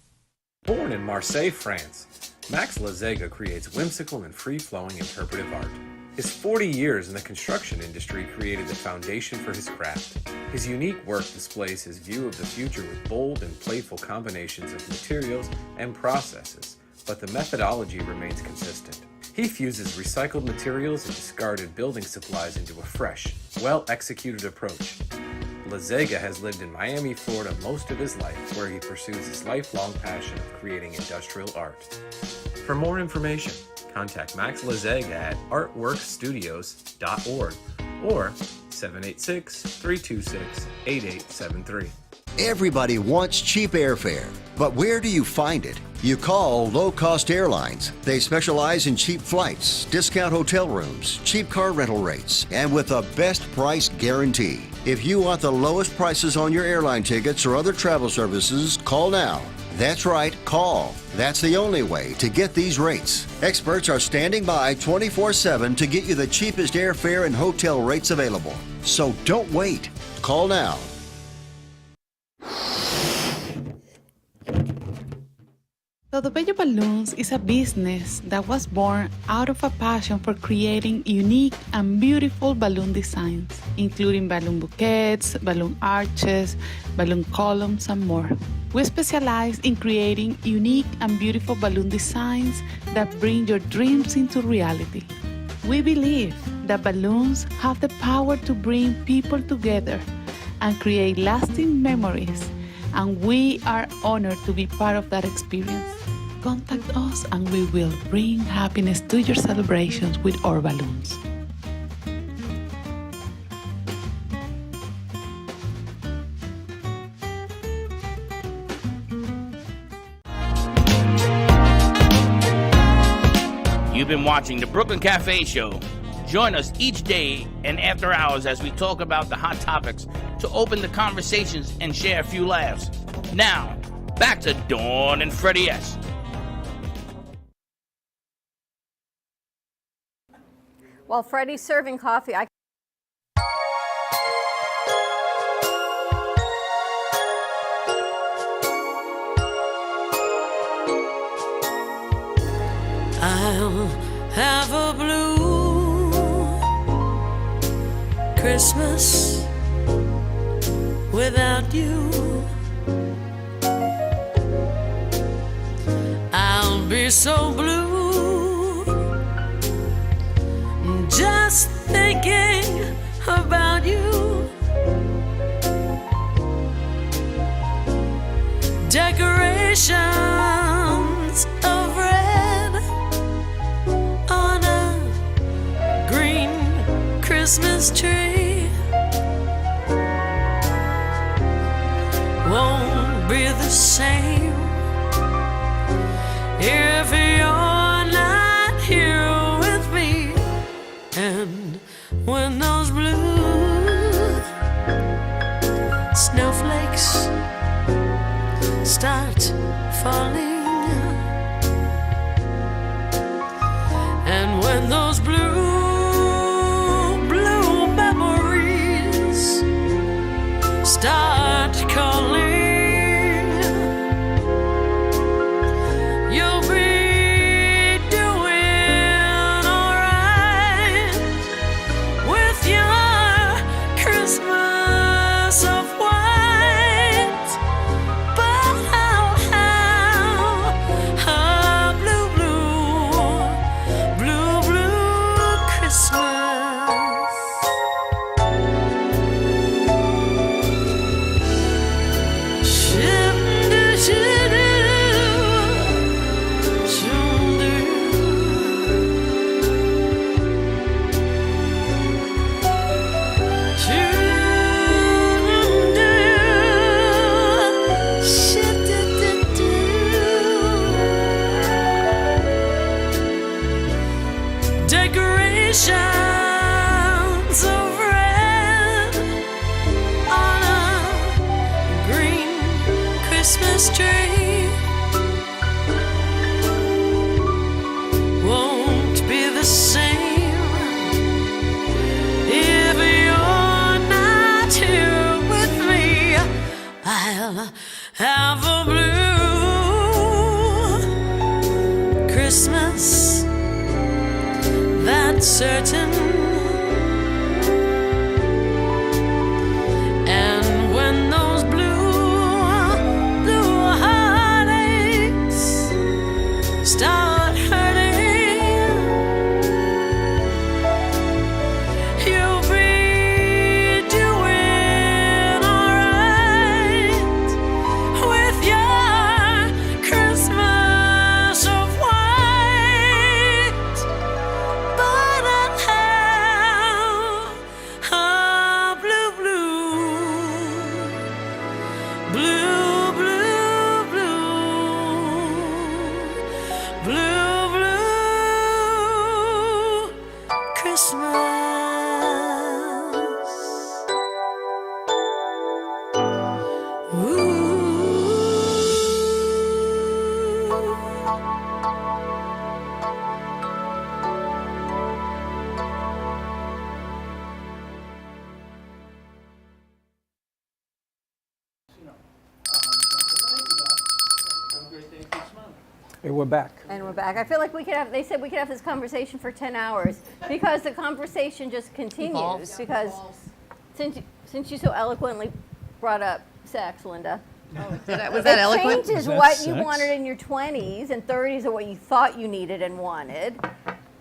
Born in Marseille, France, Max Lazega creates whimsical and free-flowing interpretive art. His 40 years in the construction industry created the foundation for his craft. His unique work displays his view of the future with bold and playful combinations of materials and processes, but the methodology remains consistent. He fuses recycled materials and discarded building supplies into a fresh, well-executed approach. Lazega has lived in Miami, Florida most of his life, where he pursues his lifelong passion of creating industrial art. For more information, contact Max Lazega at artworkstudios.org or 786-326-8873. Everybody wants cheap airfare, but where do you find it? You call Low Cost Airlines. They specialize in cheap flights, discount hotel rooms, cheap car rental rates, and with a best price guarantee. If you want the lowest prices on your airline tickets or other travel services, call now. That's right, call. That's the only way to get these rates. Experts are standing by 24/7 to get you the cheapest airfare and hotel rates available. So don't wait. Call now. Todo Bello Balloons is a business that was born out of a passion for creating unique and beautiful balloon designs, including balloon bouquets, balloon arches, balloon columns, and more. We specialize in creating unique and beautiful balloon designs that bring your dreams into reality. We believe that balloons have the power to bring people together and create lasting memories, and we are honored to be part of that experience. Contact us and we will bring happiness to your celebrations with our balloons. You've been watching the Brooklyn Cafe Show. Join us each day and after hours as we talk about the hot topics to open the conversations and share a few laughs. Now, back to Dawn and Freddie S. While Freddie's serving coffee, I'll have a blue Christmas without you. I'll be so blue just thinking about you. Decorations of red on a green Christmas tree won't be the same if you're not here with me. And when those blue snowflakes start falling, and when those blue memories start calling, you'll be doing alright with your Christmas of white. But I'll have a blue Christmas. Decorations of red on a green Christmas tree won't be the same if you're not here with me. I'll have a blue Christmas that not certain. And when those blue heartaches start hurting, you'll be doing alright with your Christmas of white. But I'll have a blue, Christmas. Hey, we're back. And we're back. I feel like we could have, they said we could have this conversation for 10 hours because the conversation just continues. Evolves. Because since you so eloquently brought up sex, Linda. Was that eloquent? It changes what you wanted in your 20s and 30s or what you thought you needed and wanted.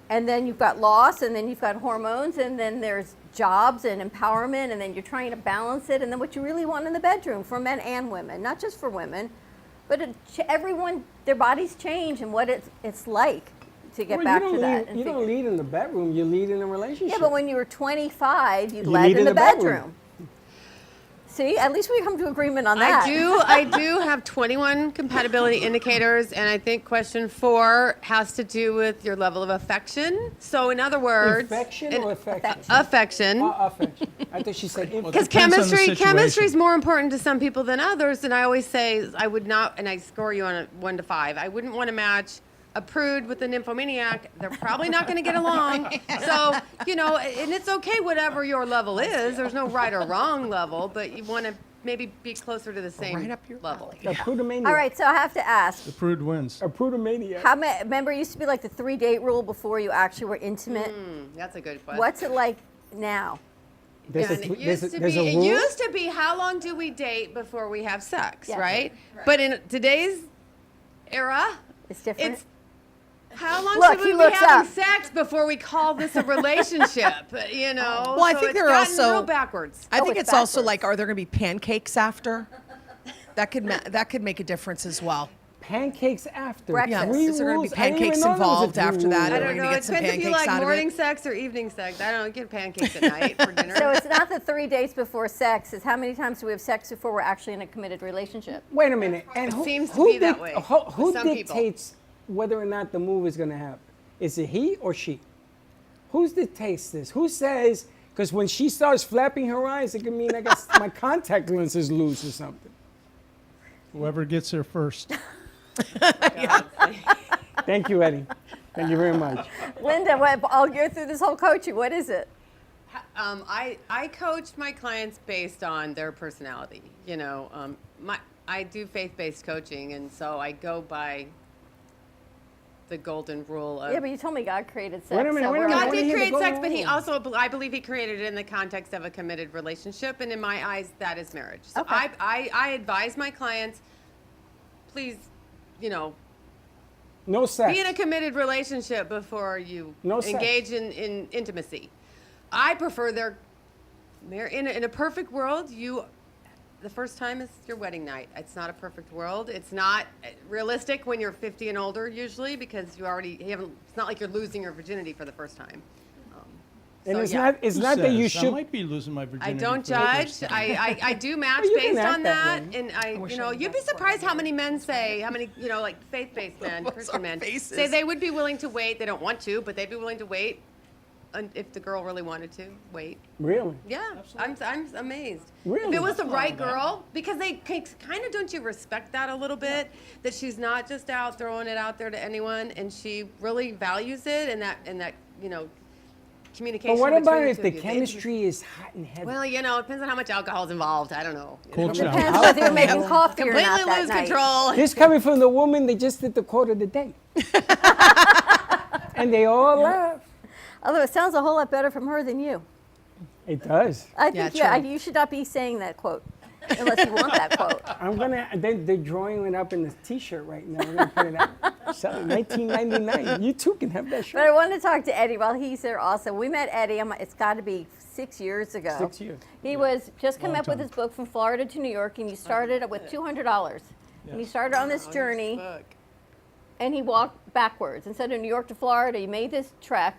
And then you've got loss, and then you've got hormones, and then there's jobs and empowerment, and then you're trying to balance it, and then what you really want in the bedroom for men and women, not just for women. But everyone, their bodies change and what it's like to get back to that. You don't lead in the bedroom, you lead in a relationship. Yeah, but when you were 25, you led in the bedroom. See, at least we come to agreement on that. I do have 21 compatibility indicators, and I think question 4 has to do with your level of affection. So in other words, affection or affection? Affection. Affection. I thought she said Because chemistry is more important to some people than others, and I always say I would not, and I score you on a 1 to 5. I wouldn't want to match a prude with a nymphomaniac. They're probably not going to get along. So, and it's okay whatever your level is. There's no right or wrong level, but you want to maybe be closer to the same level. A prudомaniac. All right, so I have to ask. The prude wins. A prudомaniac. Remember, it used to be like the 3-date rule before you actually were intimate? That's a good question. What's it like now? It used to be how long do we date before we have sex, Yes. right? But in today's era, it's different. How long Look, should we he be looks having up. sex before we call this a relationship? Well, I So think it's there are gotten also real backwards. I think it's also like, are there going to be pancakes after? That could make a difference as well. Pancakes after. Breakfast. Three Is there gonna be rules? I didn't even pancakes know there was a involved three after rule. that? I Are we don't gonna know. get It some depends if you pancakes like out of morning it? sex or evening sex. I don't get pancakes at night for dinner. So it's not the 3 days before sex. It's how many times do we have sex before we're actually in a committed relationship? Wait a minute. And It who, seems to who be that dic- way Who, with who some people. dictates whether or not the move is going to happen? Is it he or she? Who dictates this? Who says? Because when she starts flapping her eyes, it could mean I got my contact lenses loose or something. Whoever gets there first. Thank you, Eddie. Thank you very much. Linda, I'll go through this whole coaching. What is it? I coach my clients based on their personality. I do faith-based coaching, and so I go by the golden rule of. Yeah, but you told me God created sex. Wait a minute, so wait a we're minute. on- God did create sex, but He rule. also, I believe He created it in the context of a committed relationship, and in my eyes, that is marriage. So Okay. I advise my clients, please, No sex. be in a committed relationship before you No sex. engage in intimacy. I prefer in a perfect world, the first time is your wedding night. It's not a perfect world. It's not realistic when you're 50 and older usually because it's not like you're losing your virginity for the first time. And So, it's yeah. not. It's not that you I should. might be losing my virginity. I don't for the first judge. time. I do match You can based act on that that, way. and you'd be surprised how many men say, like faith-based men, Christian men, faces? say they would be willing to wait. They don't want to, but they'd be willing to wait, if the girl really wanted to wait. Really? Yeah, I'm amazed. Really? If it was the right girl, because they kind of, don't you respect that a little bit, that she's not just out throwing it out there to anyone, and she really values it, and that communication. But what about between if two the of you. chemistry is hot and heavy? Well, it depends on how much alcohol's involved. I don't know. Cold Depends shower. whether you're making coffee or Completely not that lose night. control. This coming from the woman they just did the quote of the day. And they all laugh. Although it sounds a whole lot better from her than you. It does. I think, you should not be saying that quote unless you want that quote. I'm gonna. They're drawing it up in the T-shirt right now. We're gonna put it out. Sell it, 1999. You too can have that shirt. But I wanted to talk to Eddie while he's there also. We met Eddie, it's got to be 6 years ago. 6 years. He was just coming Long up with time. his book From Florida to New York, and he started with $200. And he started on this journey, and he walked backwards. Instead of New York to Florida, he made this trek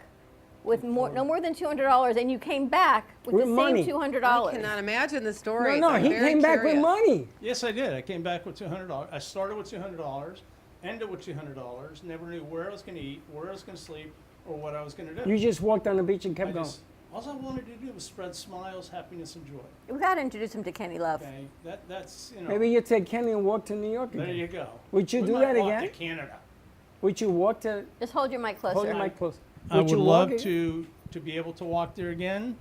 with no more than $200, and you came back with the money. same $200. I cannot imagine the story. No, he came back with money. Yes, I did. I came back with $200. I started with $200, ended with $200, never knew where I was going to eat, where I was going to sleep, or what I was going to do. You just walked on the beach and kept going. All I wanted to do was spread smiles, happiness, and joy. We got to introduce him to Kenny Love. Okay, that's, you know. Maybe you take Kenny and walk to New York again. There you go. Would you We do might that walk again? to Canada. Would you walk to? Just hold your mic closer. Hold your mic close. I would you love walk again? to be able to walk there again,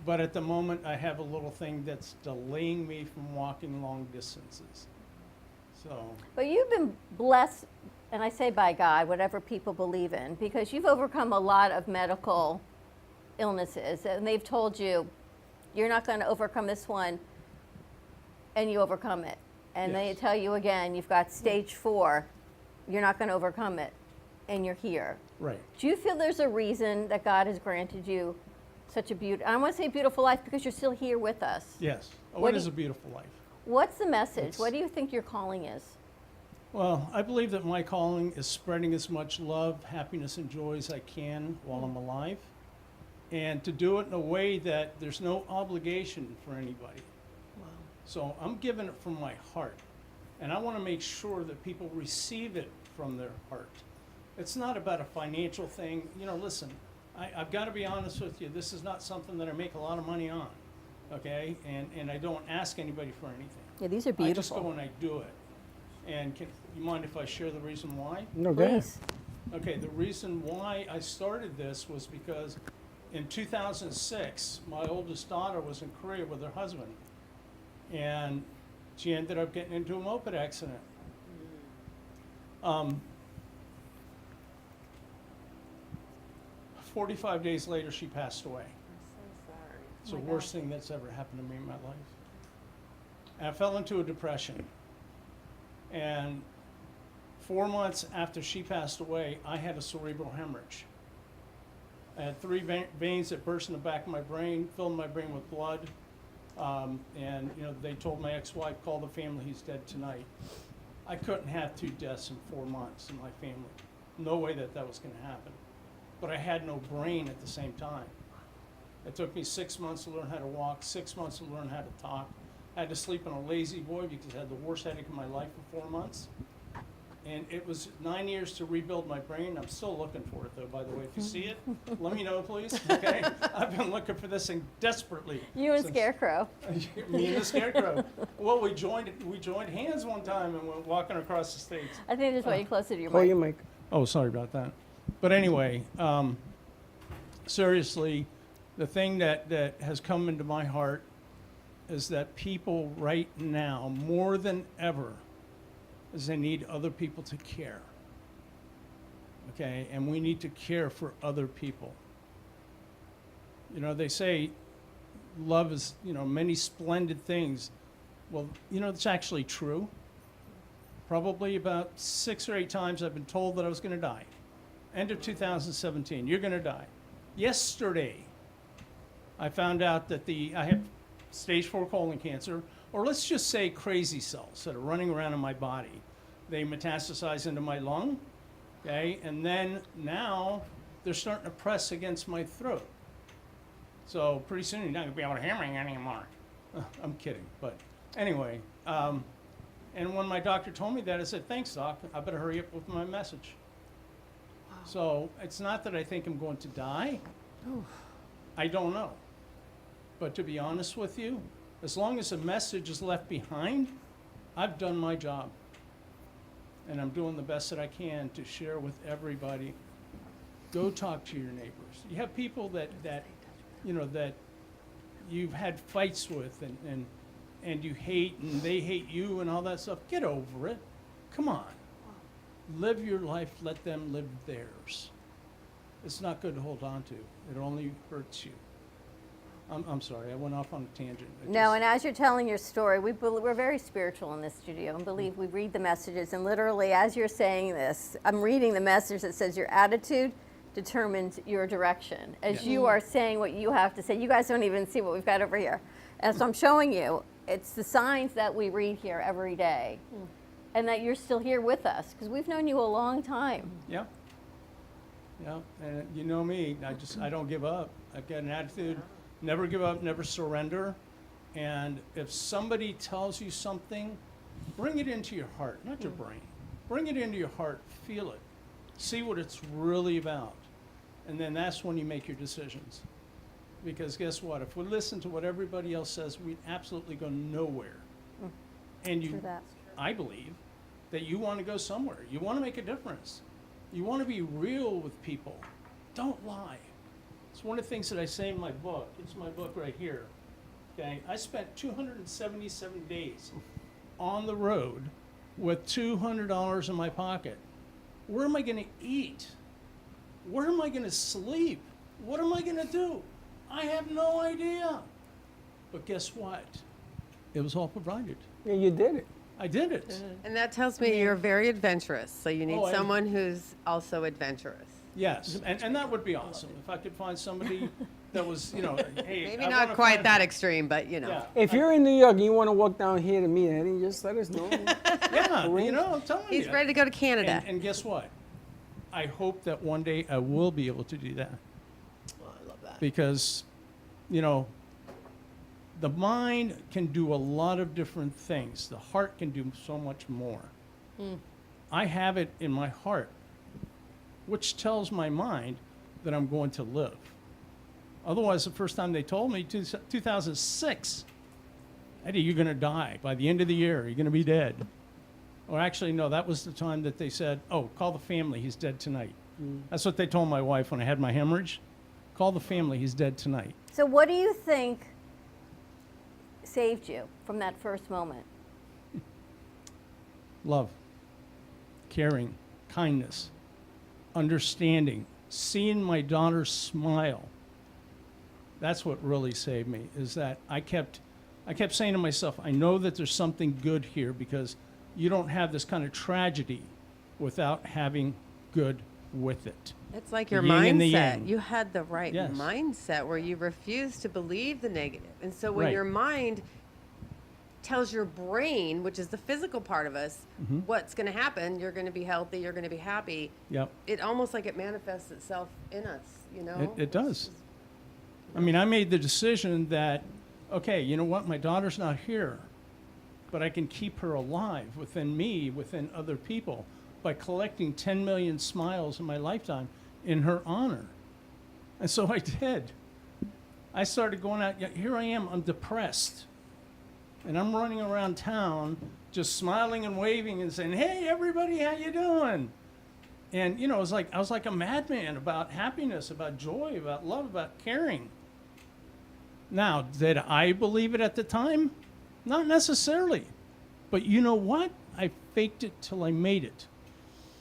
but at the moment I have a little thing that's delaying me from walking long distances. So But you've been blessed, and I say by God, whatever people believe in, because you've overcome a lot of medical illnesses, and they've told you, you're not going to overcome this one, and you overcome it. And they tell you again, you've got stage 4, you're not going to overcome it, and you're here. right. Do you feel there's a reason that God has granted you such a beautiful, I want to say beautiful life, because you're still here with us? Yes. Oh, What it do is you- a beautiful life. What's the message? What do you think your calling is? Well, I believe that my calling is spreading as much love, happiness, and joy as I can while I'm alive, and to do it in a way that there's no obligation for anybody. Wow. So I'm giving it from my heart, and I want to make sure that people receive it from their heart. It's not about a financial thing. You know, listen, I've got to be honest with you. This is not something that I make a lot of money on, okay? And I don't ask anybody for anything. Yeah, these are I just beautiful. go and I do it. And can you mind if I share the reason why? No, go ahead. Please. Okay, the reason why I started this was because in 2006, my oldest daughter was in Korea with her husband, and she ended up getting into a moped accident. 45 days later, she passed away. It's the worst thing that's ever happened to me in my life. And I fell into a depression. And 4 months after she passed away, I had a cerebral hemorrhage. I had 3 veins that burst in the back of my brain, filled my brain with blood. And you know, they told my ex-wife, call the family, he's dead tonight. I couldn't have 2 deaths in 4 months in my family. No way that that was going to happen. But I had no brain at the same time. It took me 6 months to learn how to walk, 6 months to learn how to talk. I had to sleep in a lazy boy because I had the worst headache of my life for 4 months. And it was 9 years to rebuild my brain. I'm still looking for it, though, by the way. If you see it, let me know, please, okay? I've been looking for this thing desperately. You and Scarecrow. Me and the Scarecrow. Well, we joined hands one time and went walking across the stage. I think I just want you closer to your Hold mic. your mic. Oh, sorry about that. But anyway, seriously, the thing that has come into my heart is that people right now, more than ever, is they need other people to care. Okay, and we need to care for other people. You know, they say love is, you know, many splendid things. Well, you know, it's actually true. Probably about 6 or 8 times I've been told that I was going to die. End of 2017, you're going to die. Yesterday, I found out that I have stage 4 colon cancer, or let's just say crazy cells that are running around in my body. They metastasize into my lung, okay, and then now they're starting to press against my throat. So pretty soon you're not going to be able to hear me anymore. I'm kidding, but anyway. And when my doctor told me that, I said, thanks, doc. I better hurry up with my message. Wow. So it's not that I think I'm going to die. Oof. I don't know. But to be honest with you, as long as a message is left behind, I've done my job. And I'm doing the best that I can to share with everybody. Go talk to your neighbors. You have people that you know, that you've had fights with and you hate and they hate you and all that stuff. Get over it. Come on. Live your life. Let them live theirs. it's not good to hold on to. It only hurts you. I'm sorry, I went off on a tangent. No, and as you're telling your story, we're very spiritual in this studio, and believe we read the messages, and literally as you're saying this, I'm reading the message that says your attitude determines your direction. As you are saying what you have to say, you guys don't even see what we've got over here. And so I'm showing you, it's the signs that we read here every day, and that you're still here with us, because we've known you a long time. Yeah. Yeah, and you know me, I don't give up. I've got an attitude, never give up, never surrender. And if somebody tells you something, bring it into your heart, not your brain. Bring it into your heart, feel it, see what it's really about. And then that's when you make your decisions. Because guess what? If we listen to what everybody else says, we'd absolutely go nowhere. And I believe that you want to go somewhere. You want to make a difference. You want to be real with people. Don't lie. It's one of the things that I say in my book. It's my book right here. Okay, I spent 277 days on the road with $200 in my pocket. Where am I going to eat? Where am I going to sleep? What am I going to do? I have no idea. But guess what? It was all provided. Yeah, you did it. I did it. And that tells me you're very adventurous. So you need Oh, someone who's also adventurous. Yes, and that would be awesome if I could find somebody that was, hey. Maybe I not wanna quite find- that extreme, but you know. Yeah. If you're in New York and you want to walk down here to meet Eddie, just let us know. Yeah, I'm telling you. He's ready to go to Canada. And guess what? I hope that one day I will be able to do that. Oh, I love that. Because, the mind can do a lot of different things. The heart can do so much more. I have it in my heart, which tells my mind that I'm going to live. Otherwise, the first time they told me, 2006, Eddie, you're going to die. By the end of the year, you're going to be dead. Or actually, no, that was the time that they said, oh, call the family, he's dead tonight. That's what they told my wife when I had my hemorrhage. Call the family, he's dead tonight. So what do you think saved you from that first moment? Love, caring, kindness, understanding, seeing my daughter smile. That's what really saved me, is that I kept saying to myself, I know that there's something good here, because you don't have this kind of tragedy without having good with it. It's like your The yin and the mindset. yang. You had the right Yes. mindset where you refused to believe the negative. And so when Right. your mind tells your brain, which is the physical part of us, what's going to happen, you're going to be healthy, you're going to be happy. Yep. It almost like it manifests itself in us, you know? It does. I mean, I made the decision that, okay, you know what, my daughter's not here, but I can keep her alive within me, within other people, by collecting 10 million smiles in my lifetime in her honor. And so I did. I started going out, here I am, I'm depressed. And I'm running around town just smiling and waving and saying, hey, everybody, how you doing? And, I was like a madman about happiness, about joy, about love, about caring. Now, did I believe it at the time? Not necessarily. But you know what? I faked it till I made it.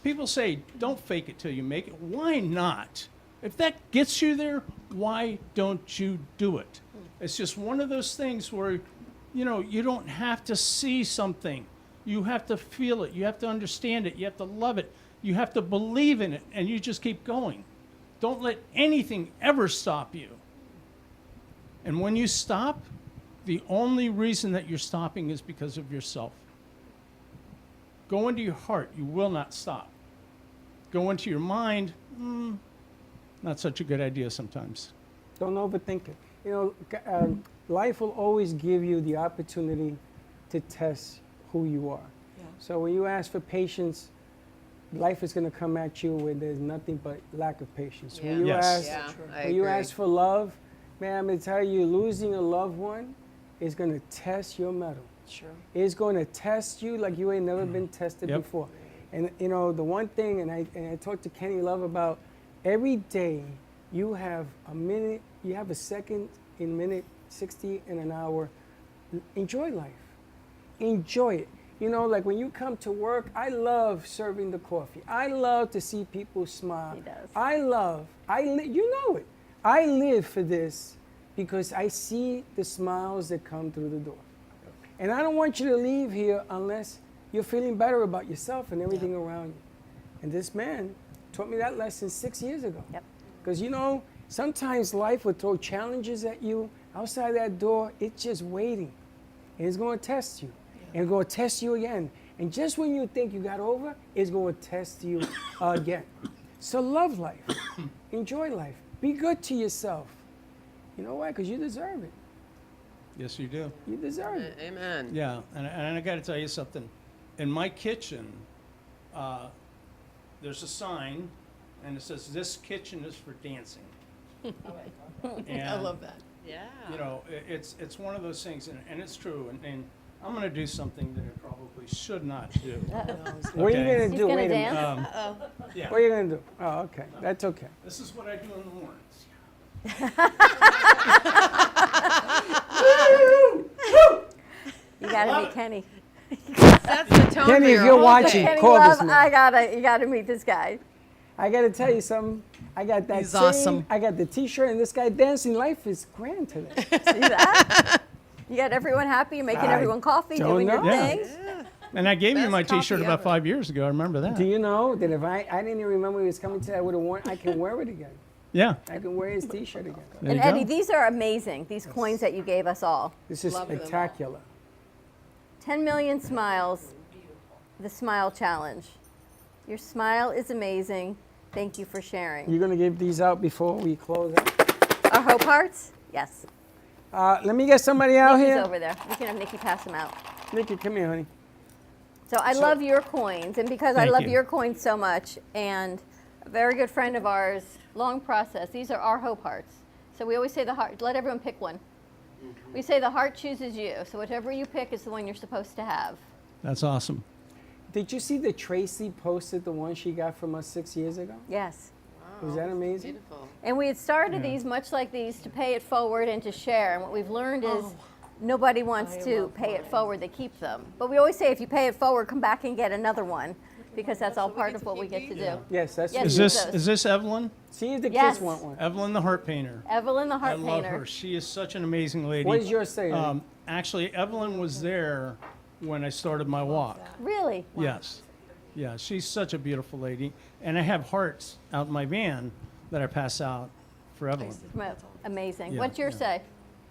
People say, don't fake it till you make it. Why not? If that gets you there, why don't you do it? It's just one of those things where, you don't have to see something. You have to feel it. You have to understand it. You have to love it. You have to believe in it, and you just keep going. Don't let anything ever stop you. And when you stop, the only reason that you're stopping is because of yourself. Go into your heart. You will not stop. Go into your mind. Not such a good idea sometimes. Don't overthink it. Life will always give you the opportunity to test who you are. Yeah. So when you ask for patience, life is going to come at you where there's nothing but lack of patience. When you ask for love, man, I'm going to tell you, losing a loved one is going to test your mettle. Sure. It's going to test you like you ain't never been tested Yep. before. And the one thing, and I talked to Kenny Love about, every day you have a minute, you have a second in minute 60 and an hour. Enjoy life. Enjoy it. You know, like when you come to work, I love serving the coffee. I love to see people smile. He does. You know it. I live for this because I see the smiles that come through the door. And I don't want you to leave here unless you're feeling better about yourself and everything around you. And this man taught me that lesson 6 years ago. Yep. Because, you know, sometimes life will throw challenges at you. Outside that door, it's just waiting. And it's going to test you. And it's going to test you again. And just when you think you got over, it's going to test you again. So love life. Enjoy life. Be good to yourself. You know why? Because you deserve it. Yes, you do. You deserve it. Amen. Yeah, and I got to tell you something. In my kitchen, there's a sign, and it says, "This kitchen is for dancing." I love that. Yeah. You know, it's one of those things, and it's true. And I'm going to do something that I probably should not do. What are you going to do? gonna Wait a minute. dance? Yeah. What are you going to do? Oh, okay. That's okay. This is what I do in the mornings. You gotta meet Kenny. Sets the tone Kenny, for if your you're whole watching, day. Kenny call Love, this man. you gotta meet this guy. I got to tell you something. I got that He's same, awesome. I got the T-shirt and this guy dancing. Life is grand today. See that? You got everyone happy. You're making I everyone coffee, don't doing your know. Yeah. things. And I gave you Best my coffee T-shirt about ever. 5 years ago. I remember that. Do you know that if I didn't even remember he was coming today, I would have worn. I can wear it again. Yeah. I can wear his T-shirt again. There And you go. Eddie, these are amazing. These coins that you gave us all. This is Love them all. spectacular. 10 million smiles. The Smile Challenge. Your smile is amazing. Thank you for sharing. You're gonna give these out before we close out. Our Hope Hearts? Yes. Let me get somebody out Nikki's here. over there. We can have Nikki pass them out. Nikki, come here, honey. So I love your coins, and because I Thank love you. your coins so much, and a very good friend of ours, long process, these are our Hope Hearts. So we always say the heart, let everyone pick one. We say the heart chooses you, so whatever you pick is the one you're supposed to have. That's awesome. Did you see that Tracy posted the one she got from us 6 years ago? Yes. Was that amazing? Beautiful. And we had started these, much like these, to pay it forward and to share. And what we've learned is nobody wants to pay it forward, they keep them. But we always say if you pay it forward, come back and get another one, because that's all part of what we get to do. Yes, that's Yes, what Is you- this is this Evelyn? See if the Yes. kids want one. Evelyn the heart painter. Evelyn the Heart I love Painter. her. She is such an amazing lady. What does yours say? Actually, Evelyn was there when I started my walk. Really? Yes. Yeah, she's such a beautiful lady. And I have hearts out in my van that I pass out for Evelyn. Amazing. Yeah, What's yours say?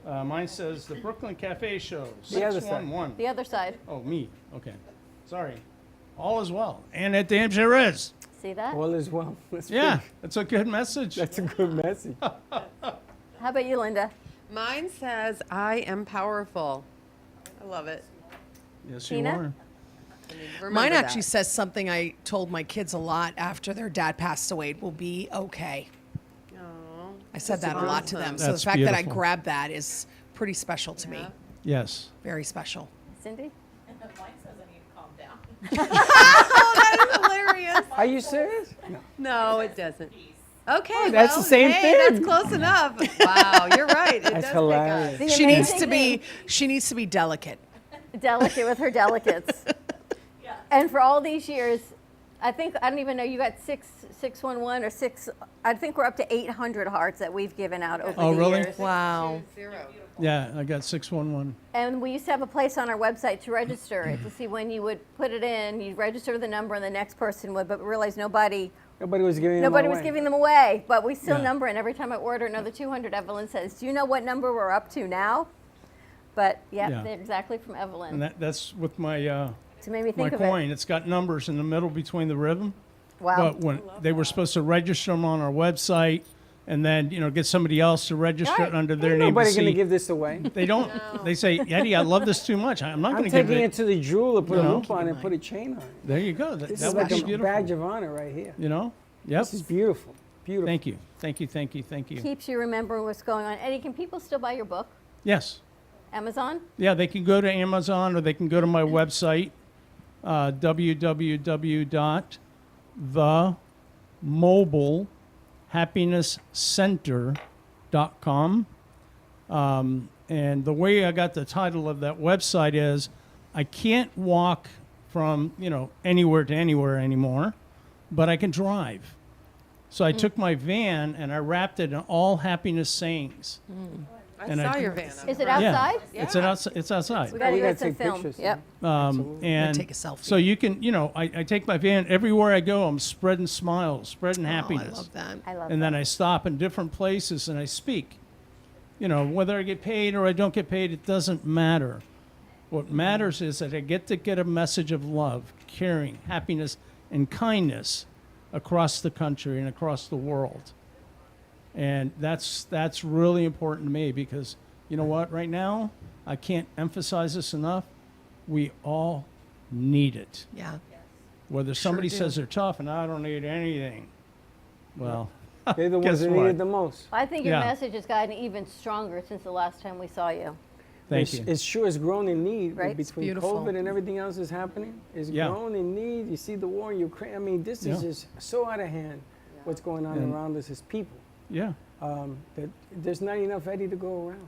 Mine says the Brooklyn Cafe Show, The other side. 611. The other side. Oh, me. Okay. Sorry. All is well. And at the MJRS. See that? All is well. That's Yeah, pretty- that's a good message. That's a good message. How about you, Linda? Mine says, "I am powerful." I love it. Yes, you Tina? are. Remember Mine that. actually says something I told my kids a lot after their dad passed away. It will be okay. Aw, I said that a lot to them. So That's the fact that I beautiful. grabbed that is pretty special to me. Yes. Very special. Cindy? Mine says I need to calm down. Oh, that is hilarious. Are you serious? No. No, it doesn't. Okay, that's well, the same hey, thing. That's close enough. Wow, you're right. It That's does hilarious. pick The She needs amazing to be. thing- She needs to be delicate. Delicate with her delicates. And for all these years, I don't even know, you got 611 or 6, I think we're up to 800 hearts that we've given out over Oh, the really? years. Wow. Yeah, I got 611. And we used to have a place on our website to register it, to see when you would put it in, you'd register the number and the next person would, but we realized nobody was giving them was away. giving them away. But we still Yeah. number, and every time I order another 200, Evelyn says, do you know what number we're up to now? But Yeah. they're exactly from Evelyn. And that's with my So it made me my think of coin. it. It's got numbers in the middle between the ribbon. Wow. But when they were supposed to register them on our website, and then get somebody else to register Right. it under their Ain't name. nobody to going to see. give this away. They don't. They say, Eddie, I love this too much. I'm not I'm going to give taking it. it to the jeweler, put a No. loop on it, and put a chain on it. There you go. That This that is would like be a beautiful. badge of honor right here. Yep. This is beautiful. Beautiful. Thank you. Thank you. Thank you. Thank you. Keeps you remembering what's going on. Eddie, can people still buy your book? Yes. Amazon? Yeah, they can go to Amazon or they can go to my website, www.themobilehappinesscenter.com. And the way I got the title of that website is I can't walk from, anywhere to anywhere anymore, but I can drive. So I took my van and I wrapped it in all happiness sayings. I saw your van. Is it outside? Yeah. It's outside. We got to get some take film. pictures. Yep. And take a selfie. So you can, I take my van everywhere I go. I'm spreading smiles, spreading happiness. I love that. I love And that. then I stop in different places and I speak. Whether I get paid or I don't get paid, it doesn't matter. What matters is that I get to get a message of love, caring, happiness, and kindness across the country and across the world. And that's really important to me because, you know what, right now, I can't emphasize this enough. We all need it. Yeah. Whether somebody do. says they're tough and I don't need anything, well, They're the guess ones that what? need it the most. I think your Yeah. message has gotten even stronger since the last time we saw you. Thank you. It sure has grown in need Right? It's between beautiful. COVID and everything else that's happening. It's Yeah. grown in need. You see the war in Ukraine. I mean, this is Yeah. just so out of hand. What's going on And- around us as people. Yeah. That there's not enough Eddie to go around.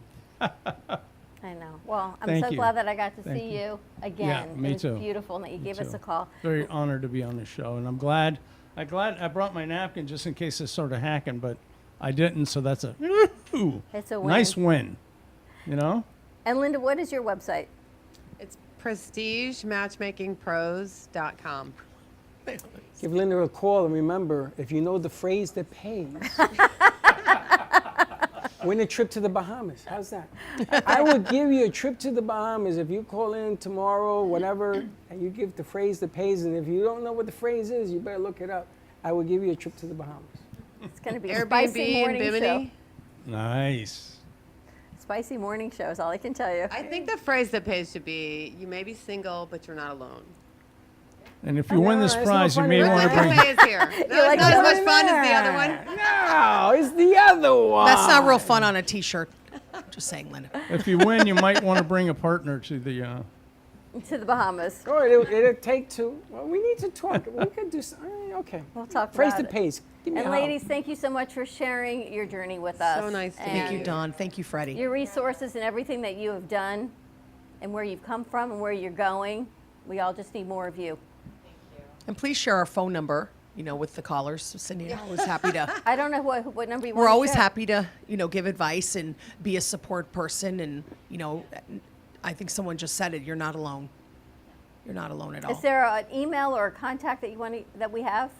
I know. Well, I'm Thank so you. glad that I got to Thank see you. you again. me It was too. beautiful and that you Me gave us too. a call. Very honored to be on the show, and I'm glad I brought my napkin just in case I started hacking, but I didn't, so that's a It's a win. nice win. And Linda, what is your website? It's prestigematchmakingpros.com. Give Linda a call and remember, if you know the phrase that pays, win a trip to the Bahamas. How's that? I would give you a trip to the Bahamas if you call in tomorrow, whatever, and you give the phrase that pays. And if you don't know what the phrase is, you better look it up. I would give you a trip to the Bahamas. It's going to be a Airbnb spicy in morning show. Bimini. Nice. Spicy morning show is all I can tell you. I think the phrase that pays should be, you may be single, but you're not alone. And if you win this it's prize, not you may funny. want to Brooklyn bring. Cafe is here. No, like, it's not as "Go much in fun as the there." other one. No, it's the other one. That's not real fun on a T-shirt. Just saying, Linda. If you win, you might want to bring a partner to the. To the Bahamas. Oh, it'll take two. Well, we need to talk. We could do something. Okay. We'll talk Phrase about that it. pays. Give me And a holler. ladies, thank you so much for sharing your journey with us. So nice to meet Thank And you, Dawn. Thank you, Freddie. your resources and everything that you have done and where you've come from and where you're going. We all just need more of you. And please share our phone number, with the callers. Cindy and I are always happy to. I don't know what number you want We're to always share. happy to, give advice and be a support person. And, I think someone just said it. You're not alone. You're not alone at all. Is there an email or a contact that that we have?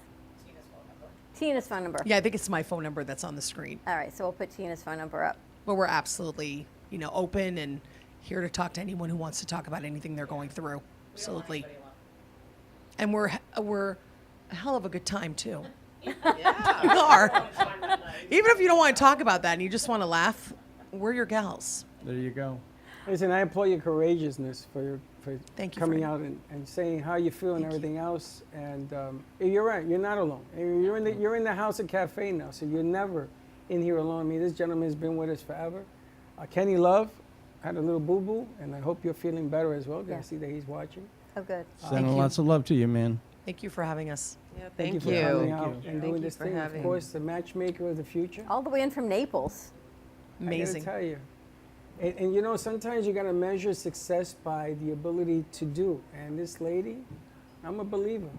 Tina's phone number. Yeah, I think it's my phone number that's on the screen. All right, so we'll put Tina's phone number up. But we're absolutely, open and here to talk to anyone who wants to talk about anything they're going through. Absolutely. And we're a hell of a good time too. Yeah. We are. Even if you don't want to talk about that and you just want to laugh, we're your gals. There you go. Listen, I applaud your courageousness for Thank you, coming Freddie. out and saying how you feel and everything else. And you're right, you're not alone. And you're in the House of Cafe now, so you're never in here alone. I mean, this gentleman's been with us forever. Kenny Love had a little boo-boo, and I hope you're feeling better as well. Yeah. I see that he's watching. Oh, good. Sending lots of love to you, man. Thank you for having us. Yeah, Thank you thank for coming you. out and Thank doing you this for thing. Of having course, the matchmaker of the future. All the way in from Naples. Amazing. I gotta tell you. And sometimes you gotta measure success by the ability to do. And this lady, I'm a believer.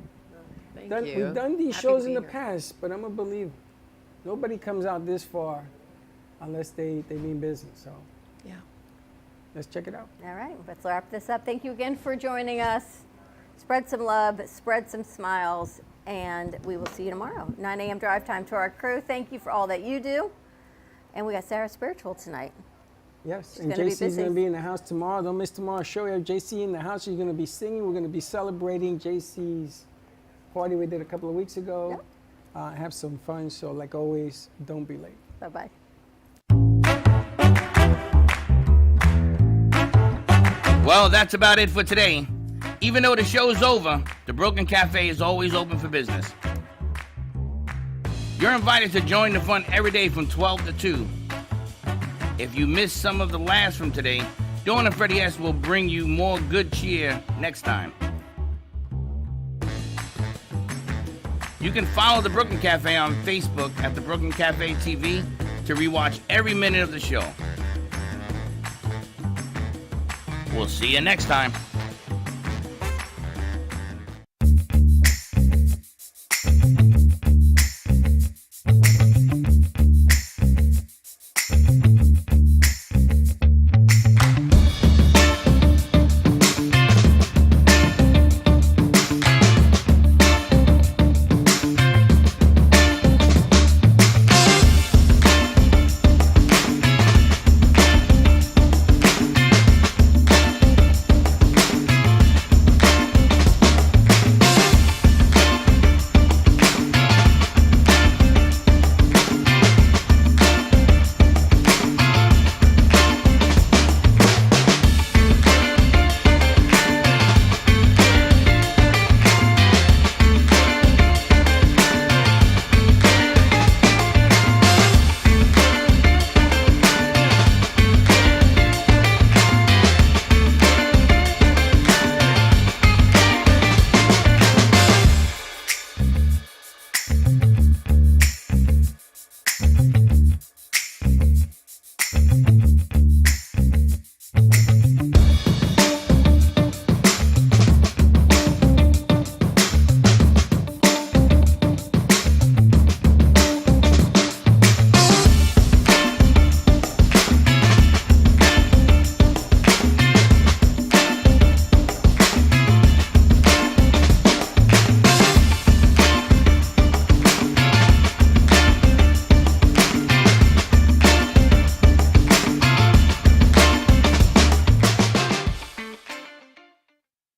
Thank We've you. done these Happy shows to in be the here. past, but I'm a believer. Nobody comes out this far unless they mean business. So Yeah. let's check it out. All right, let's wrap this up. Thank you again for joining us. Spread some love, spread some smiles, and we will see you tomorrow. 9 a.m. drive time to our crew. Thank you for all that you do. And we got Sarah Spiritual tonight. Yes, She's and gonna be JC's busy. going to be in the house tomorrow. Don't miss tomorrow's show. We have JC in the house. She's going to be singing. We're going to be celebrating JC's party we did a couple of weeks ago. Have some fun. So, like always, don't be late. Bye-bye. Well, that's about it for today. Even though the show's over, the Broken Cafe is always open for business. You're invited to join the fun every day from 12 to 2. If you missed some of the laughs from today, Dawn and Freddie S. will bring you more good cheer next time. You can follow the Brooklyn Cafe on Facebook at the Brooklyn Cafe TV to rewatch every minute of the show. We'll see you next time.